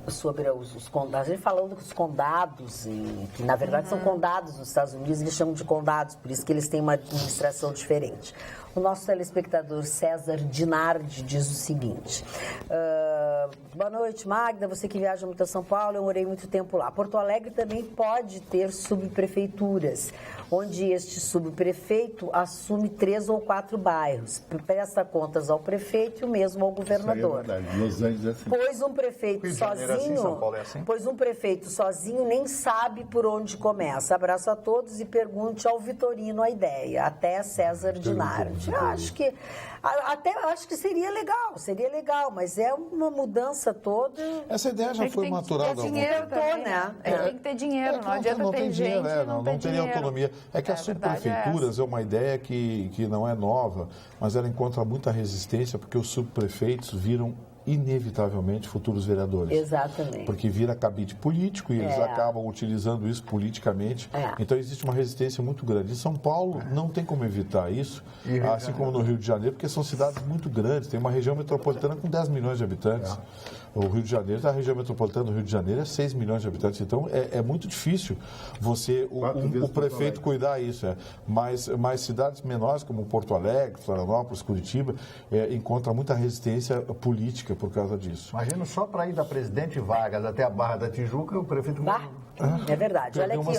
os condados, a gente falando dos condados, que na verdade são condados nos Estados Unidos, eles chamam de condados, por isso que eles têm uma administração diferente. O nosso telespectador César Dinardi diz o seguinte: boa noite, Magda, você que viaja muito a São Paulo, eu morei muito tempo lá. Porto Alegre também pode ter subprefeituras, onde este subprefeito assume 3 ou 4 bairros, presta contas ao prefeito e o mesmo ao governador. Isso aí é verdade. Los Angeles é assim. Pois um prefeito Rio de Janeiro é assim, São Paulo é assim. Pois um prefeito sozinho nem sabe por onde começa. Abraço a todos e pergunte ao Vitorino a ideia. Até César Dinardi. Acho que seria legal, mas é uma mudança toda. Essa ideia já foi maturada. Tem dinheiro também, né? Tem que ter dinheiro, não adianta ter gente não ter teria dinheiro. autonomia. É que as subprefeituras é uma ideia que não é nova, mas ela encontra muita resistência porque os subprefeitos viram inevitavelmente, futuros vereadores. Exatamente. Porque vira cabide político e eles acabam utilizando isso politicamente. Então, existe uma resistência muito grande. Em São Paulo, não tem como evitar isso, assim como no Rio de Janeiro, porque são cidades muito grandes. Tem uma região metropolitana com 10 milhões de habitantes. O Rio de Janeiro, a região metropolitana do Rio de Janeiro é 6 milhões de habitantes. Então, é muito difícil o prefeito cuidar disso. Mas cidades menores, como Porto Alegre, Florianópolis, Curitiba, encontram muita resistência política por causa disso. Imagina só para ir da Presidente Vargas até a Barra da Tijuca, o prefeito... É verdade. Olha aqui,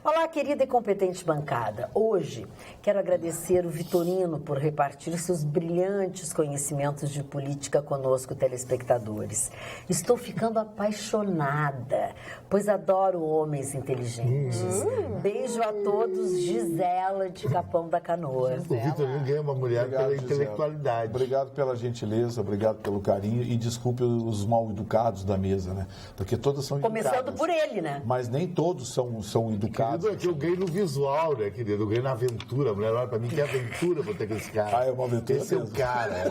ó. Olá, querida e competente bancada. Hoje, quero agradecer o Vitorino por repartir seus brilhantes conhecimentos de política conosco, telespectadores. Estou ficando apaixonada, pois adoro homens inteligentes. Beijo a todos, Gisela de Capão da Canoa. O Vitorino ganha uma mulher pela intelectualidade. Obrigado pela gentileza, obrigado pelo carinho e desculpe os mal educados da mesa, né? Porque todas são educadas. Começando por ele, né? Mas nem todos são educados. Querido, é que eu ganhei no visual, né, querido? Eu ganhei na aventura. A mulher olha pra mim, que aventura pra ter aqueles caras. É uma aventura. Esse é o cara.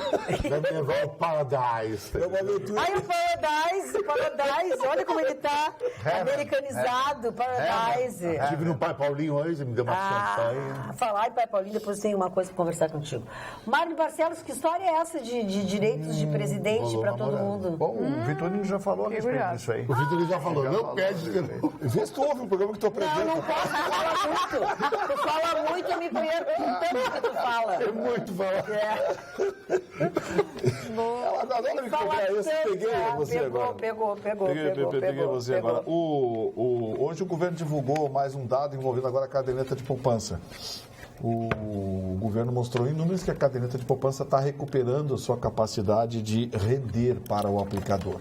Vai me levar ao Paradise. É uma aventura. O Paradise. Olha como ele tá americanizado, Paradise. Estive no Pai Paulinho hoje, me deu uma champanhe. Falar em Pai Paulinho, depois tem uma coisa para conversar contigo. Mário Barcelos, que história é essa de direitos de presidente para todo mundo? Bom, o Vitorino já falou a respeito disso aí. O Vitorino já falou, não pede. Vê se tu ouve o programa que tu aprendeu. Não posso falar muito. Tu fala muito, eu me perco com tanto que tu fala. É muito falar. Ela adora me pegar isso. Peguei você agora. Pegou Peguei você agora. Hoje o governo divulgou mais um dado envolvendo agora a caderneta de poupança. O governo mostrou em números que a caderneta de poupança está recuperando a sua capacidade de render para o aplicador.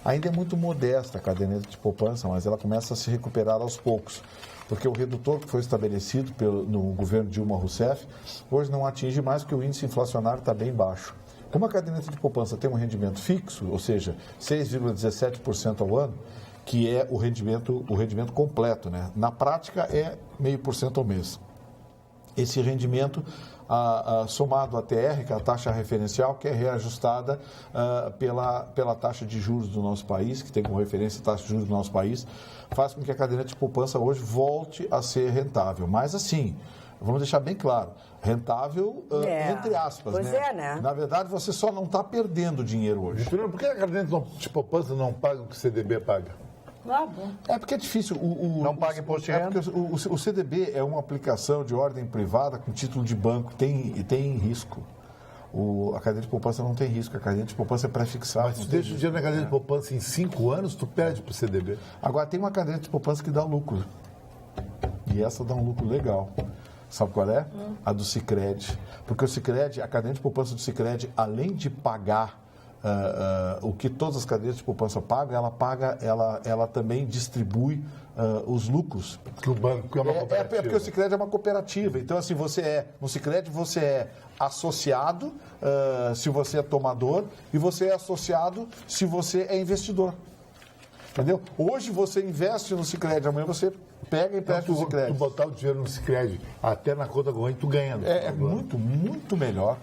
Ainda é muito modesta a caderneta de poupança, mas ela começa a se recuperar aos poucos, porque o redutor que foi estabelecido no governo Dilma Rousseff, hoje não atinge mais porque o índice inflacionário está bem baixo. Como a caderneta de poupança tem um rendimento fixo, ou seja, 6,17% ao ano, que é o rendimento completo, né? Na prática é 0,5% ao mês. Esse rendimento, somado à TR, que é a taxa referencial, que é reajustada pela taxa de juros do nosso país, que tem como referência a taxa de juros do nosso país, faz com que a caderneta de poupança hoje volte a ser rentável. Mas assim, vamos deixar bem claro, rentável entre aspas. Pois né? Na verdade, você só não está perdendo dinheiro hoje. Por que a caderneta de poupança não paga o que o CDB paga? É porque é difícil. Não paga imposto de renda? Porque o CDB é uma aplicação de ordem privada com título de banco, tem risco. A caderneta de poupança não tem risco, a caderneta de poupança é pré-fixada. Mas se tu deixa o dinheiro na caderneta de poupança em 5 anos, tu perde para o CDB. Agora, tem uma caderneta de poupança que dá lucro. E essa dá um lucro legal. Sabe qual é? A do Sicredi. Porque o Sicredi, a caderneta de poupança do Sicredi, além de pagar o que todas as cadeias de poupança pagam, ela também distribui os lucros. Que o banco é uma cooperativa. Porque o Sicredi é uma cooperativa. Então, assim, no Sicredi você é associado se você é tomador e você é associado se você é investidor. Entendeu? Hoje você investe no Sicredi, amanhã você pega e empresta no Sicredi. Tu botar o dinheiro no Sicredi até na conta corrente, tu ganha. É muito, muito melhor.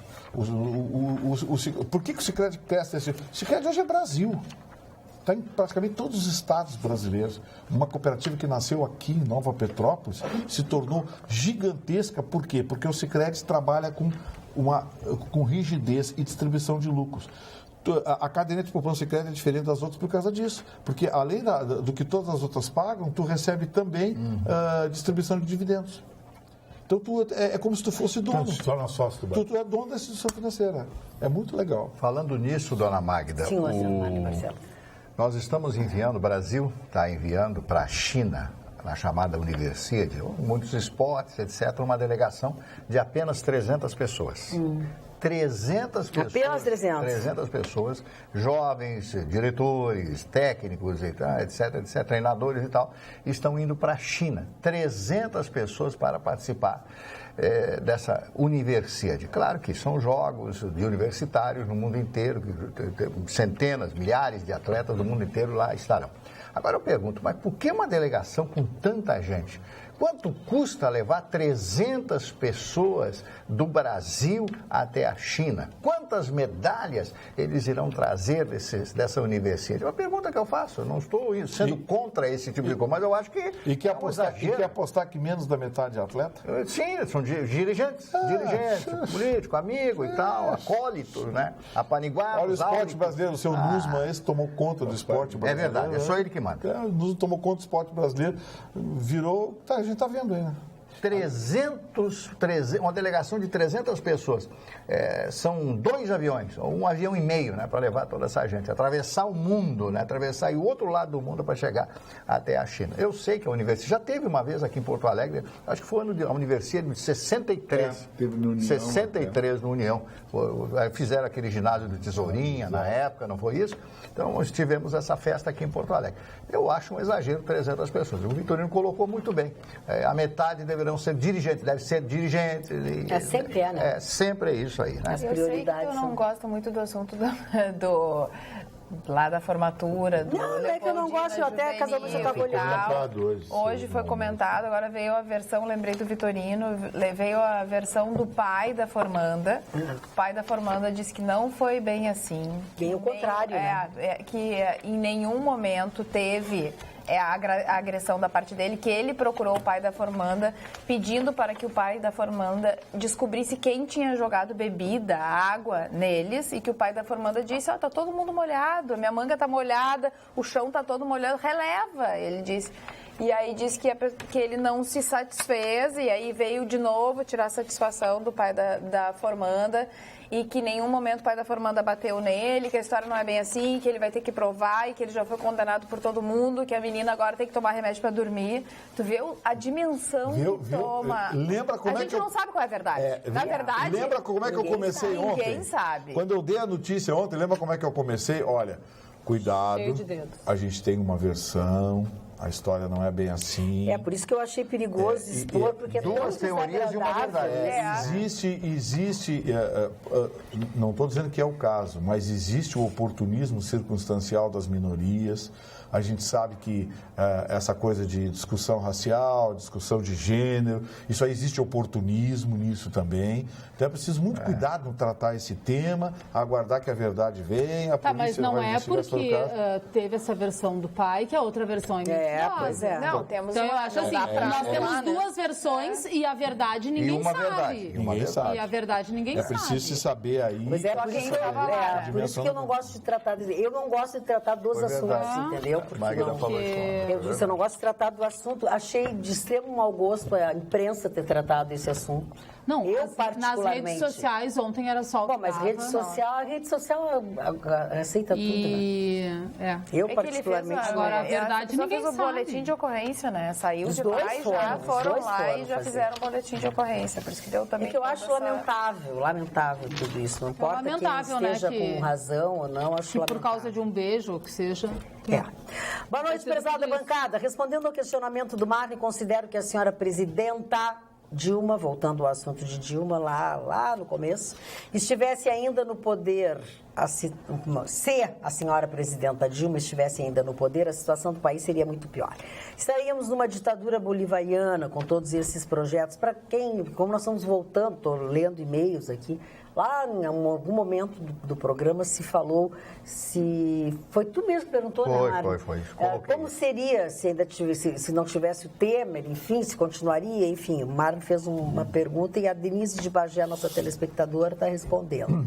Por que o Sicredi presta esse... O Sicredi hoje é Brasil. Está em praticamente todos os estados brasileiros. Uma cooperativa que nasceu aqui em Nova Petrópolis se tornou gigantesca. Por quê? Porque o Sicredi trabalha com rigidez e distribuição de lucros. A caderneta de poupança Sicredi é diferente das outras por causa disso. Porque além do que todas as outras pagam, tu recebe também distribuição de dividendos. Então, é como se tu fosse dono. Então, tu se torna sócio do banco. Tu é dono da instituição financeira. É muito legal. Falando nisso, dona Magda, Sim, Marcelo. Nós estamos enviando, o Brasil está enviando para a China, na chamada Universidade, muitos esportes, etc., uma delegação de apenas 300 pessoas. 300 pessoas. Apenas 300. 300 pessoas, jovens, diretores, técnicos, etc., treinadores e tal, estão indo para a China. 300 pessoas para participar dessa universidade. Claro que são jogos de universitários no mundo inteiro, centenas, milhares de atletas do mundo inteiro lá estarão. Agora eu pergunto, mas por que uma delegação com tanta gente? Quanto custa levar 300 pessoas do Brasil até a China? quantas medalhas eles irão trazer dessa universidade? É uma pergunta que eu faço. Eu não estou sendo contra esse tipo de coisa, mas eu acho que E quer apostar que menos da metade é atleta? Sim, são dirigentes, político, amigo e tal, acólitos, né? Apaniguados. Olha o esporte brasileiro, o seu Nusman, esse tomou conta do esporte brasileiro. É verdade, é só ele que manda. O Nusman tomou conta do esporte brasileiro, virou, a gente está vendo aí, né? Uma delegação de 300 pessoas. São 2 aviões, ou 1,5 avião, né, para levar toda essa gente, atravessar o mundo, né, atravessar o outro lado do mundo para chegar até a China. Eu sei que a universidade já teve uma vez aqui em Porto Alegre, acho que foi a Universidade de 63. Teve no União. 63 no União. Fizeram aquele ginásio do Tesourinha na época, não foi isso? Então, nós tivemos essa festa aqui em Porto Alegre. Eu acho um exagero 300 pessoas. O Vitorino colocou muito bem. A metade deverão ser dirigentes, deve ser dirigentes. Sempre né? Sempre é isso aí, né? As prioridades eu não gosto muito do assunto lá da formatura. Não é que eu não gosto, eu até casamos já estava olhando. Hoje foi comentado, agora veio a versão, lembrei do Vitorino, veio a versão do pai da formanda. O pai da formanda disse que não foi bem assim. Bem o contrário, né? Que em nenhum momento teve a agressão da parte dele, que ele procurou o pai da formanda, pedindo para que o pai da formanda descobrisse quem tinha jogado bebida, água neles, e que o pai da formanda disse, tá todo mundo molhado, minha manga tá molhada, o chão tá todo molhado, releva, ele disse. E aí disse que ele não se satisfez, e aí veio de novo tirar a satisfação do pai da formanda, e que em nenhum momento o pai da formanda bateu nele, que a história não é bem assim, que ele vai ter que provar e que ele já foi condenado por todo mundo, que a menina agora tem que tomar remédio para dormir. Tu vê a dimensão que toma. Lembra como a gente não sabe qual é a verdade. Na verdade, lembra como é que eu comecei ontem? Ninguém sabe. Quando eu dei a notícia ontem, lembra como é que eu comecei? Olha, cuidado, Cheio de dedos. A gente tem uma versão... A história não é bem assim. Por isso que eu achei perigoso expor, porque duas teorias e uma verdade. Existe, não estou dizendo que é o caso, mas existe o oportunismo circunstancial das minorias. A gente sabe que essa coisa de discussão racial, discussão de gênero, isso aí existe oportunismo nisso também. Então é preciso muito cuidado no tratar esse tema, aguardar que a verdade venha. Mas não é porque teve essa versão do pai que a outra versão é pois é. Não, temos então eu acho assim, nós temos duas versões e a verdade ninguém sabe. Ninguém sabe. E a verdade ninguém sabe. É preciso se saber aí. Pois por isso que eu não gosto de tratar... Eu não gosto de tratar dos assuntos, entendeu? Eu disse, eu não gosto de tratar do assunto. Achei de extremo mau gosto a imprensa ter tratado esse assunto. Não, eu nas redes sociais ontem era só o que mas a rede social aceita tudo, né? Eu particularmente agora a verdade ninguém fez o boletim de ocorrência, né? Saiu de lá e já foram lá e já fizeram o boletim de ocorrência. Por isso que deu também. É que eu acho lamentável tudo isso. Não importa lamentável, quem esteja com razão ou não, acho lamentável. Por causa de um beijo, ou que seja. Boa noite, prezada bancada. Respondendo ao questionamento do Marne, considero que a senhora presidenta Dilma, voltando ao assunto de Dilma, lá no começo, estivesse ainda no poder, se a senhora presidenta Dilma estivesse ainda no poder, a situação do país seria muito pior. Estaríamos numa ditadura bolivariana com todos esses projetos. Para quem, como nós estamos voltando, estou lendo e-mails aqui, lá em algum momento do programa se falou, foi tu mesmo que perguntou, né, Mário? Foi. Como seria se não tivesse o Temer, enfim, se continuaria, enfim, o Mário fez uma pergunta e a Denise de Bagé, nossa telespectadora, está respondendo.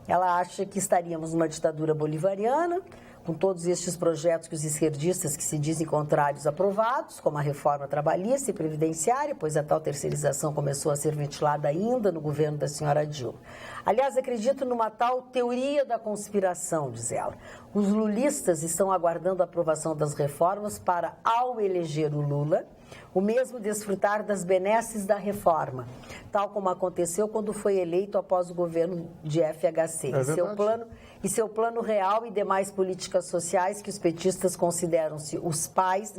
Ela acha que estaríamos numa ditadura bolivariana, com todos estes projetos que os esquerdistas que se dizem contrários aprovados, como a reforma trabalhista e previdenciária, pois a tal terceirização começou a ser ventilada ainda no governo da senhora Dilma. Aliás, acredito numa tal teoria da conspiração, diz ela. Os lulistas estão aguardando a aprovação das reformas para, ao eleger o Lula, o mesmo desfrutar das benesses da reforma, tal como aconteceu quando foi eleito após o governo de FHC. E seu plano real e demais políticas sociais que os petistas consideram-se os pais.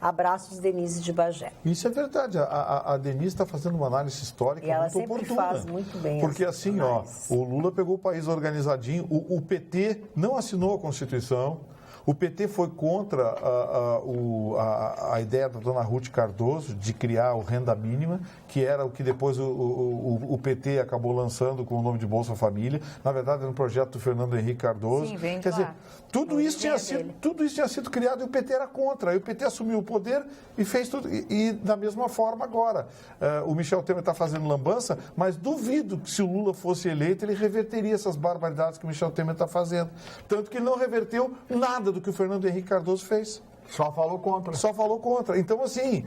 Abraços, Denise de Bagé. Isso é verdade. A Denise está fazendo uma análise histórica e ela muito sempre oportuna. Faz muito bem. Porque assim, o Lula pegou o país organizadinho, o PT não assinou a Constituição, O PT foi contra a ideia da dona Ruth Cardoso de criar o renda mínima, que era o que depois o PT acabou lançando com o nome de Bolsa Família. Na verdade, era um projeto do Fernando Henrique Cardoso. Sim, vem de Quer dizer, lá. tudo isso tinha sido criado e o PT era contra. Aí o PT assumiu o poder e fez tudo. E da mesma forma agora. O Michel Temer está fazendo lambança, mas duvido que se o Lula fosse eleito, ele reverteria essas barbaridades que o Michel Temer está fazendo. Tanto que ele não reverteu nada do que o Fernando Henrique Cardoso fez. Só falou contra. Só falou contra. Então, assim,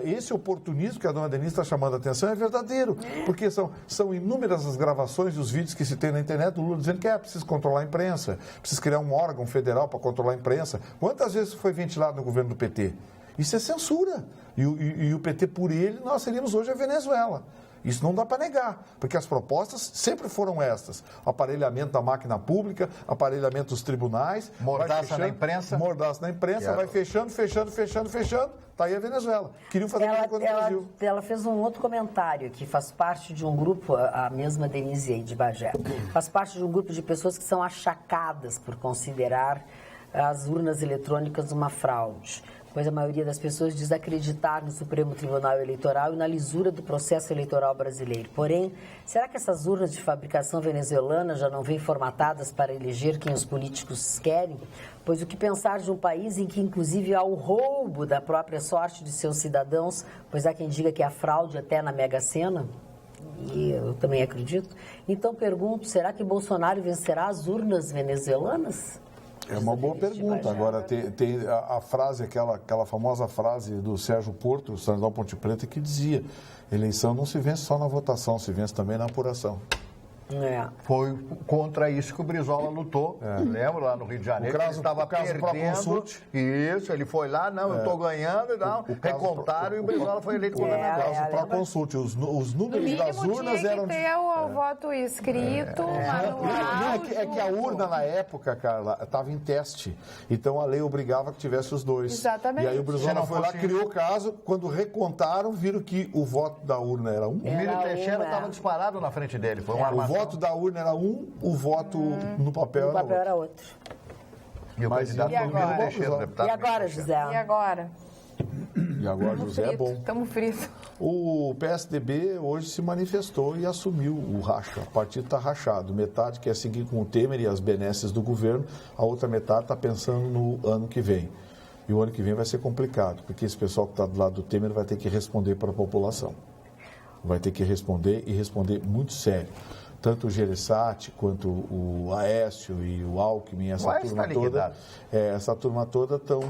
esse oportunismo que a dona Denise está chamando a atenção é verdadeiro. Porque são inúmeras as gravações e os vídeos que se tem na internet do Lula dizendo que precisa controlar a imprensa, precisa criar um órgão federal para controlar a imprensa. Quantas vezes foi ventilado no governo do PT? Isso é censura. E o PT, por ele, nós seríamos hoje a Venezuela. Isso não dá para negar, porque as propostas sempre foram estas. Aparelhamento da máquina pública, aparelhamento dos tribunais. Mordaça na imprensa. Mordaça na imprensa, vai fechando. Está aí a Venezuela. Queriam fazer a mesma coisa no Brasil. Ela fez um outro comentário que faz parte de um grupo, a mesma Denise aí de Bagé, faz parte de um grupo de pessoas que são achacadas por considerar as urnas eletrônicas uma fraude, pois a maioria das pessoas diz acreditar no Supremo Tribunal Eleitoral e na lisura do processo eleitoral brasileiro. Porém, será que essas urnas de fabricação venezuelana já não vêm formatadas para eleger quem os políticos querem? Pois o que pensar de um país em que, inclusive, há o roubo da própria sorte de seus cidadãos, pois há quem diga que há fraude até na Mega Sena? E eu também acredito. Então, pergunto, será que Bolsonaro vencerá as urnas venezuelanas? É uma boa pergunta. Agora, tem a frase, aquela famosa frase do Sérgio Porto, Sanidão Ponte Preta, que dizia: eleição não se vence só na votação, se vence também na apuração. Foi contra isso que o Brizola lutou, lembra, lá no Rio de Janeiro, ele estava perdendo, isso, ele foi lá, não, eu estou ganhando, não, recontaram e o Brizola foi eleito governador. O caso para consulte, os números das urnas eram... tinha que ter o voto escrito, manual... É que a urna, na época, Carla, estava em teste, então a lei obrigava que tivesse os dois. Exatamente. E aí o Brizola foi lá, criou o caso, quando recontaram, viram que o voto da urna era um. O Miro Teixeira estava disparado na frente dele, foi uma armação. O voto da urna era um, o voto no papel era outro. E o candidato foi o Miro Teixeira, deputado. E agora, José? E agora? E agora, José, é bom. Estamos fritos. O PSDB hoje se manifestou e assumiu o racha. O partido está rachado. Metade quer seguir com o Temer e as benesses do governo, a outra metade está pensando no ano que vem. E o ano que vem vai ser complicado, porque esse pessoal que está do lado do Temer vai ter que responder para a população. Vai ter que responder e responder muito sério. Tanto o Gereissati quanto o Aécio e o Alckmin, essa turma toda estão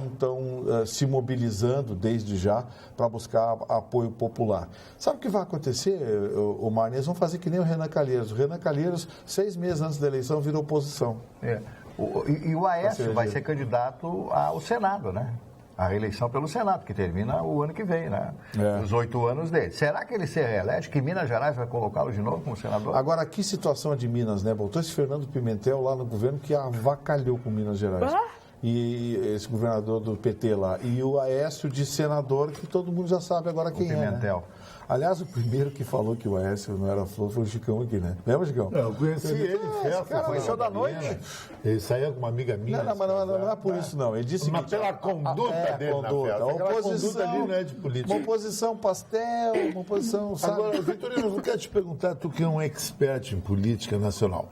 se mobilizando desde já para buscar apoio popular. Sabe o que vai acontecer, o Marne? Eles vão fazer que nem o Renan Calheiros. O Renan Calheiros, 6 meses antes da eleição, virou oposição. E o Aécio vai ser candidato ao Senado, né? A reeleição pelo Senado, que termina o ano que vem, né? Os 8 anos dele. Será que ele se reelege? Que Minas Gerais vai colocá-lo de novo como senador? Agora, que situação de Minas, né? Botou esse Fernando Pimentel lá no governo que avacalhou com Minas Gerais. E esse governador do PT lá. E o Aécio de senador, que todo mundo já sabe agora quem é. Pimentel. Né? Aliás, o primeiro que falou que o Aécio não era flor foi o Chicão aqui, né? Lembra, Chicão? Não, eu conheci ele em festa. Conheceu da noite. Ele saía com uma amiga minha. Não, mas não é por isso, não. Ele disse mas pela conduta dele na festa. A conduta ali não é de política. Uma oposição pastel, uma oposição... Sabe? Agora, Vitorino, eu quero te perguntar, tu que é um expert em política nacional.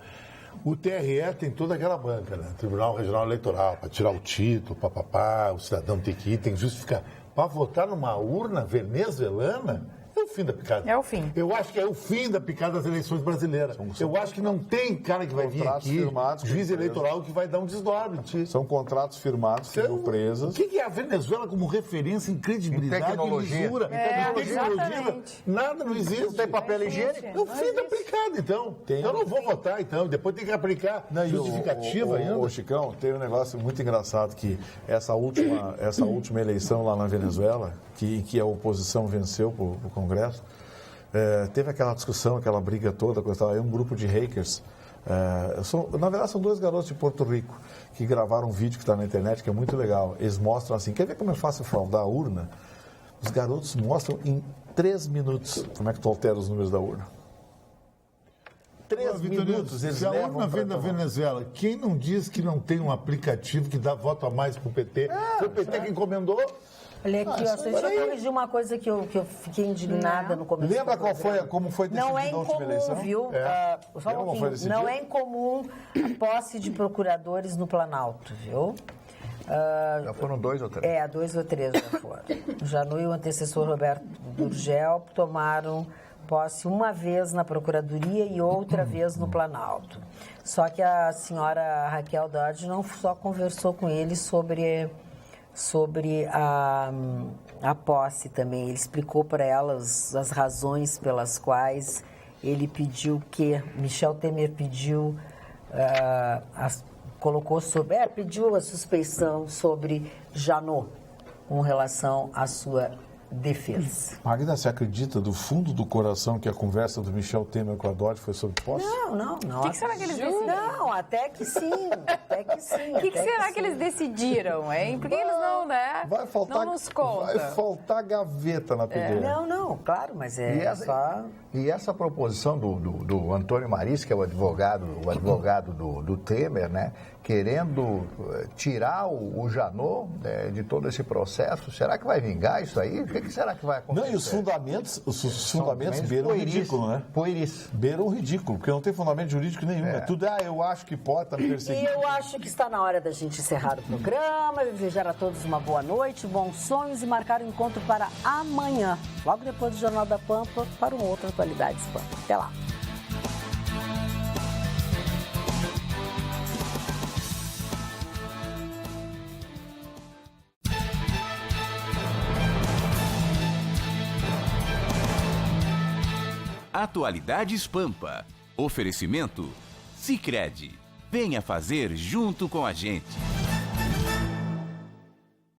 O TRE tem toda aquela banca, né? Tribunal Regional Eleitoral, para tirar o título, papapá, o cidadão tem que ir, tem que justificar. Para votar numa urna venezuelana... É o fim da picada. É o fim. Eu acho que é o fim da picada das eleições brasileiras. Eu acho que não tem cara que vai vir aqui, juiz eleitoral, que vai dar um desdobre. São contratos firmados com empresas. O que é a Venezuela como referência em credibilidade, em tecnologia? Em lisura, tecnologia? Nada, não existe. Não tem papel higiênico? É o fim da picada, então. Eu não vou votar, então. Depois tem que aplicar justificativa ainda. Ô, Chicão, tem um negócio muito engraçado que essa última eleição lá na Venezuela, que a oposição venceu por Congresso, teve aquela discussão, aquela briga toda, aí um grupo de hackers, na verdade são 2 garotos de Porto Rico, que gravaram um vídeo que está na internet, que é muito legal. Eles mostram assim, quer ver como é fácil fraudar a urna? Os garotos mostram em 3 minutos como é que tu altera os números da urna. 3 minutos eles se a levam urna vem pra da tomar. Venezuela, quem não diz que não tem um aplicativo que dá voto a mais pro PT? Foi o PT que encomendou? Olha aqui, ó, deixa eu corrigir uma coisa que eu fiquei indignada no começo. Lembra do qual programa. foi, como foi decidido Não é na última incomum, eleição? viu? Só Lembra um como foi pouquinho. decidido? Não é incomum a posse de procuradores no Planalto, viu? Já foram 2 ou 3? 2 ou 3 já foram. O Janot e o antecessor Roberto Gurgel tomaram posse uma vez na Procuradoria e outra vez no Planalto. Só que a senhora Raquel Dodge não só conversou com ele sobre a posse também. Ele explicou para elas as razões pelas quais ele pediu que... Michel Temer pediu... pediu a suspeição sobre Janot com relação à sua defesa. Magda, você acredita do fundo do coração que a conversa do Michel Temer com a Dodge foi sobre posse? Não. O que será que eles decidiram? Não, até que sim. O que será que eles decidiram, hein? Por que eles não, né? Vai faltar, não nos conta. vai faltar gaveta na pedeira. Não, claro, mas só... E essa proposição do Antônio Maris, que é o advogado do Temer, né? Querendo tirar o Janot de todo esse processo, será que vai vingar isso aí? O que será que vai acontecer? Não, e os fundamentos beiram o ridículo, né? Pueris. Beiram o ridículo, porque não tem fundamento jurídico nenhum. É tudo, eu acho que pode, tá me E perseguindo. eu acho que está na hora da gente encerrar o programa, desejar a todos uma boa noite, bons sonhos e marcar o encontro para amanhã, logo depois do Jornal da Pampa, para uma outra Atualidades Pampa. Até lá. Atualidades Pampa. Oferecimento Sicredi. Venha fazer junto com a gente.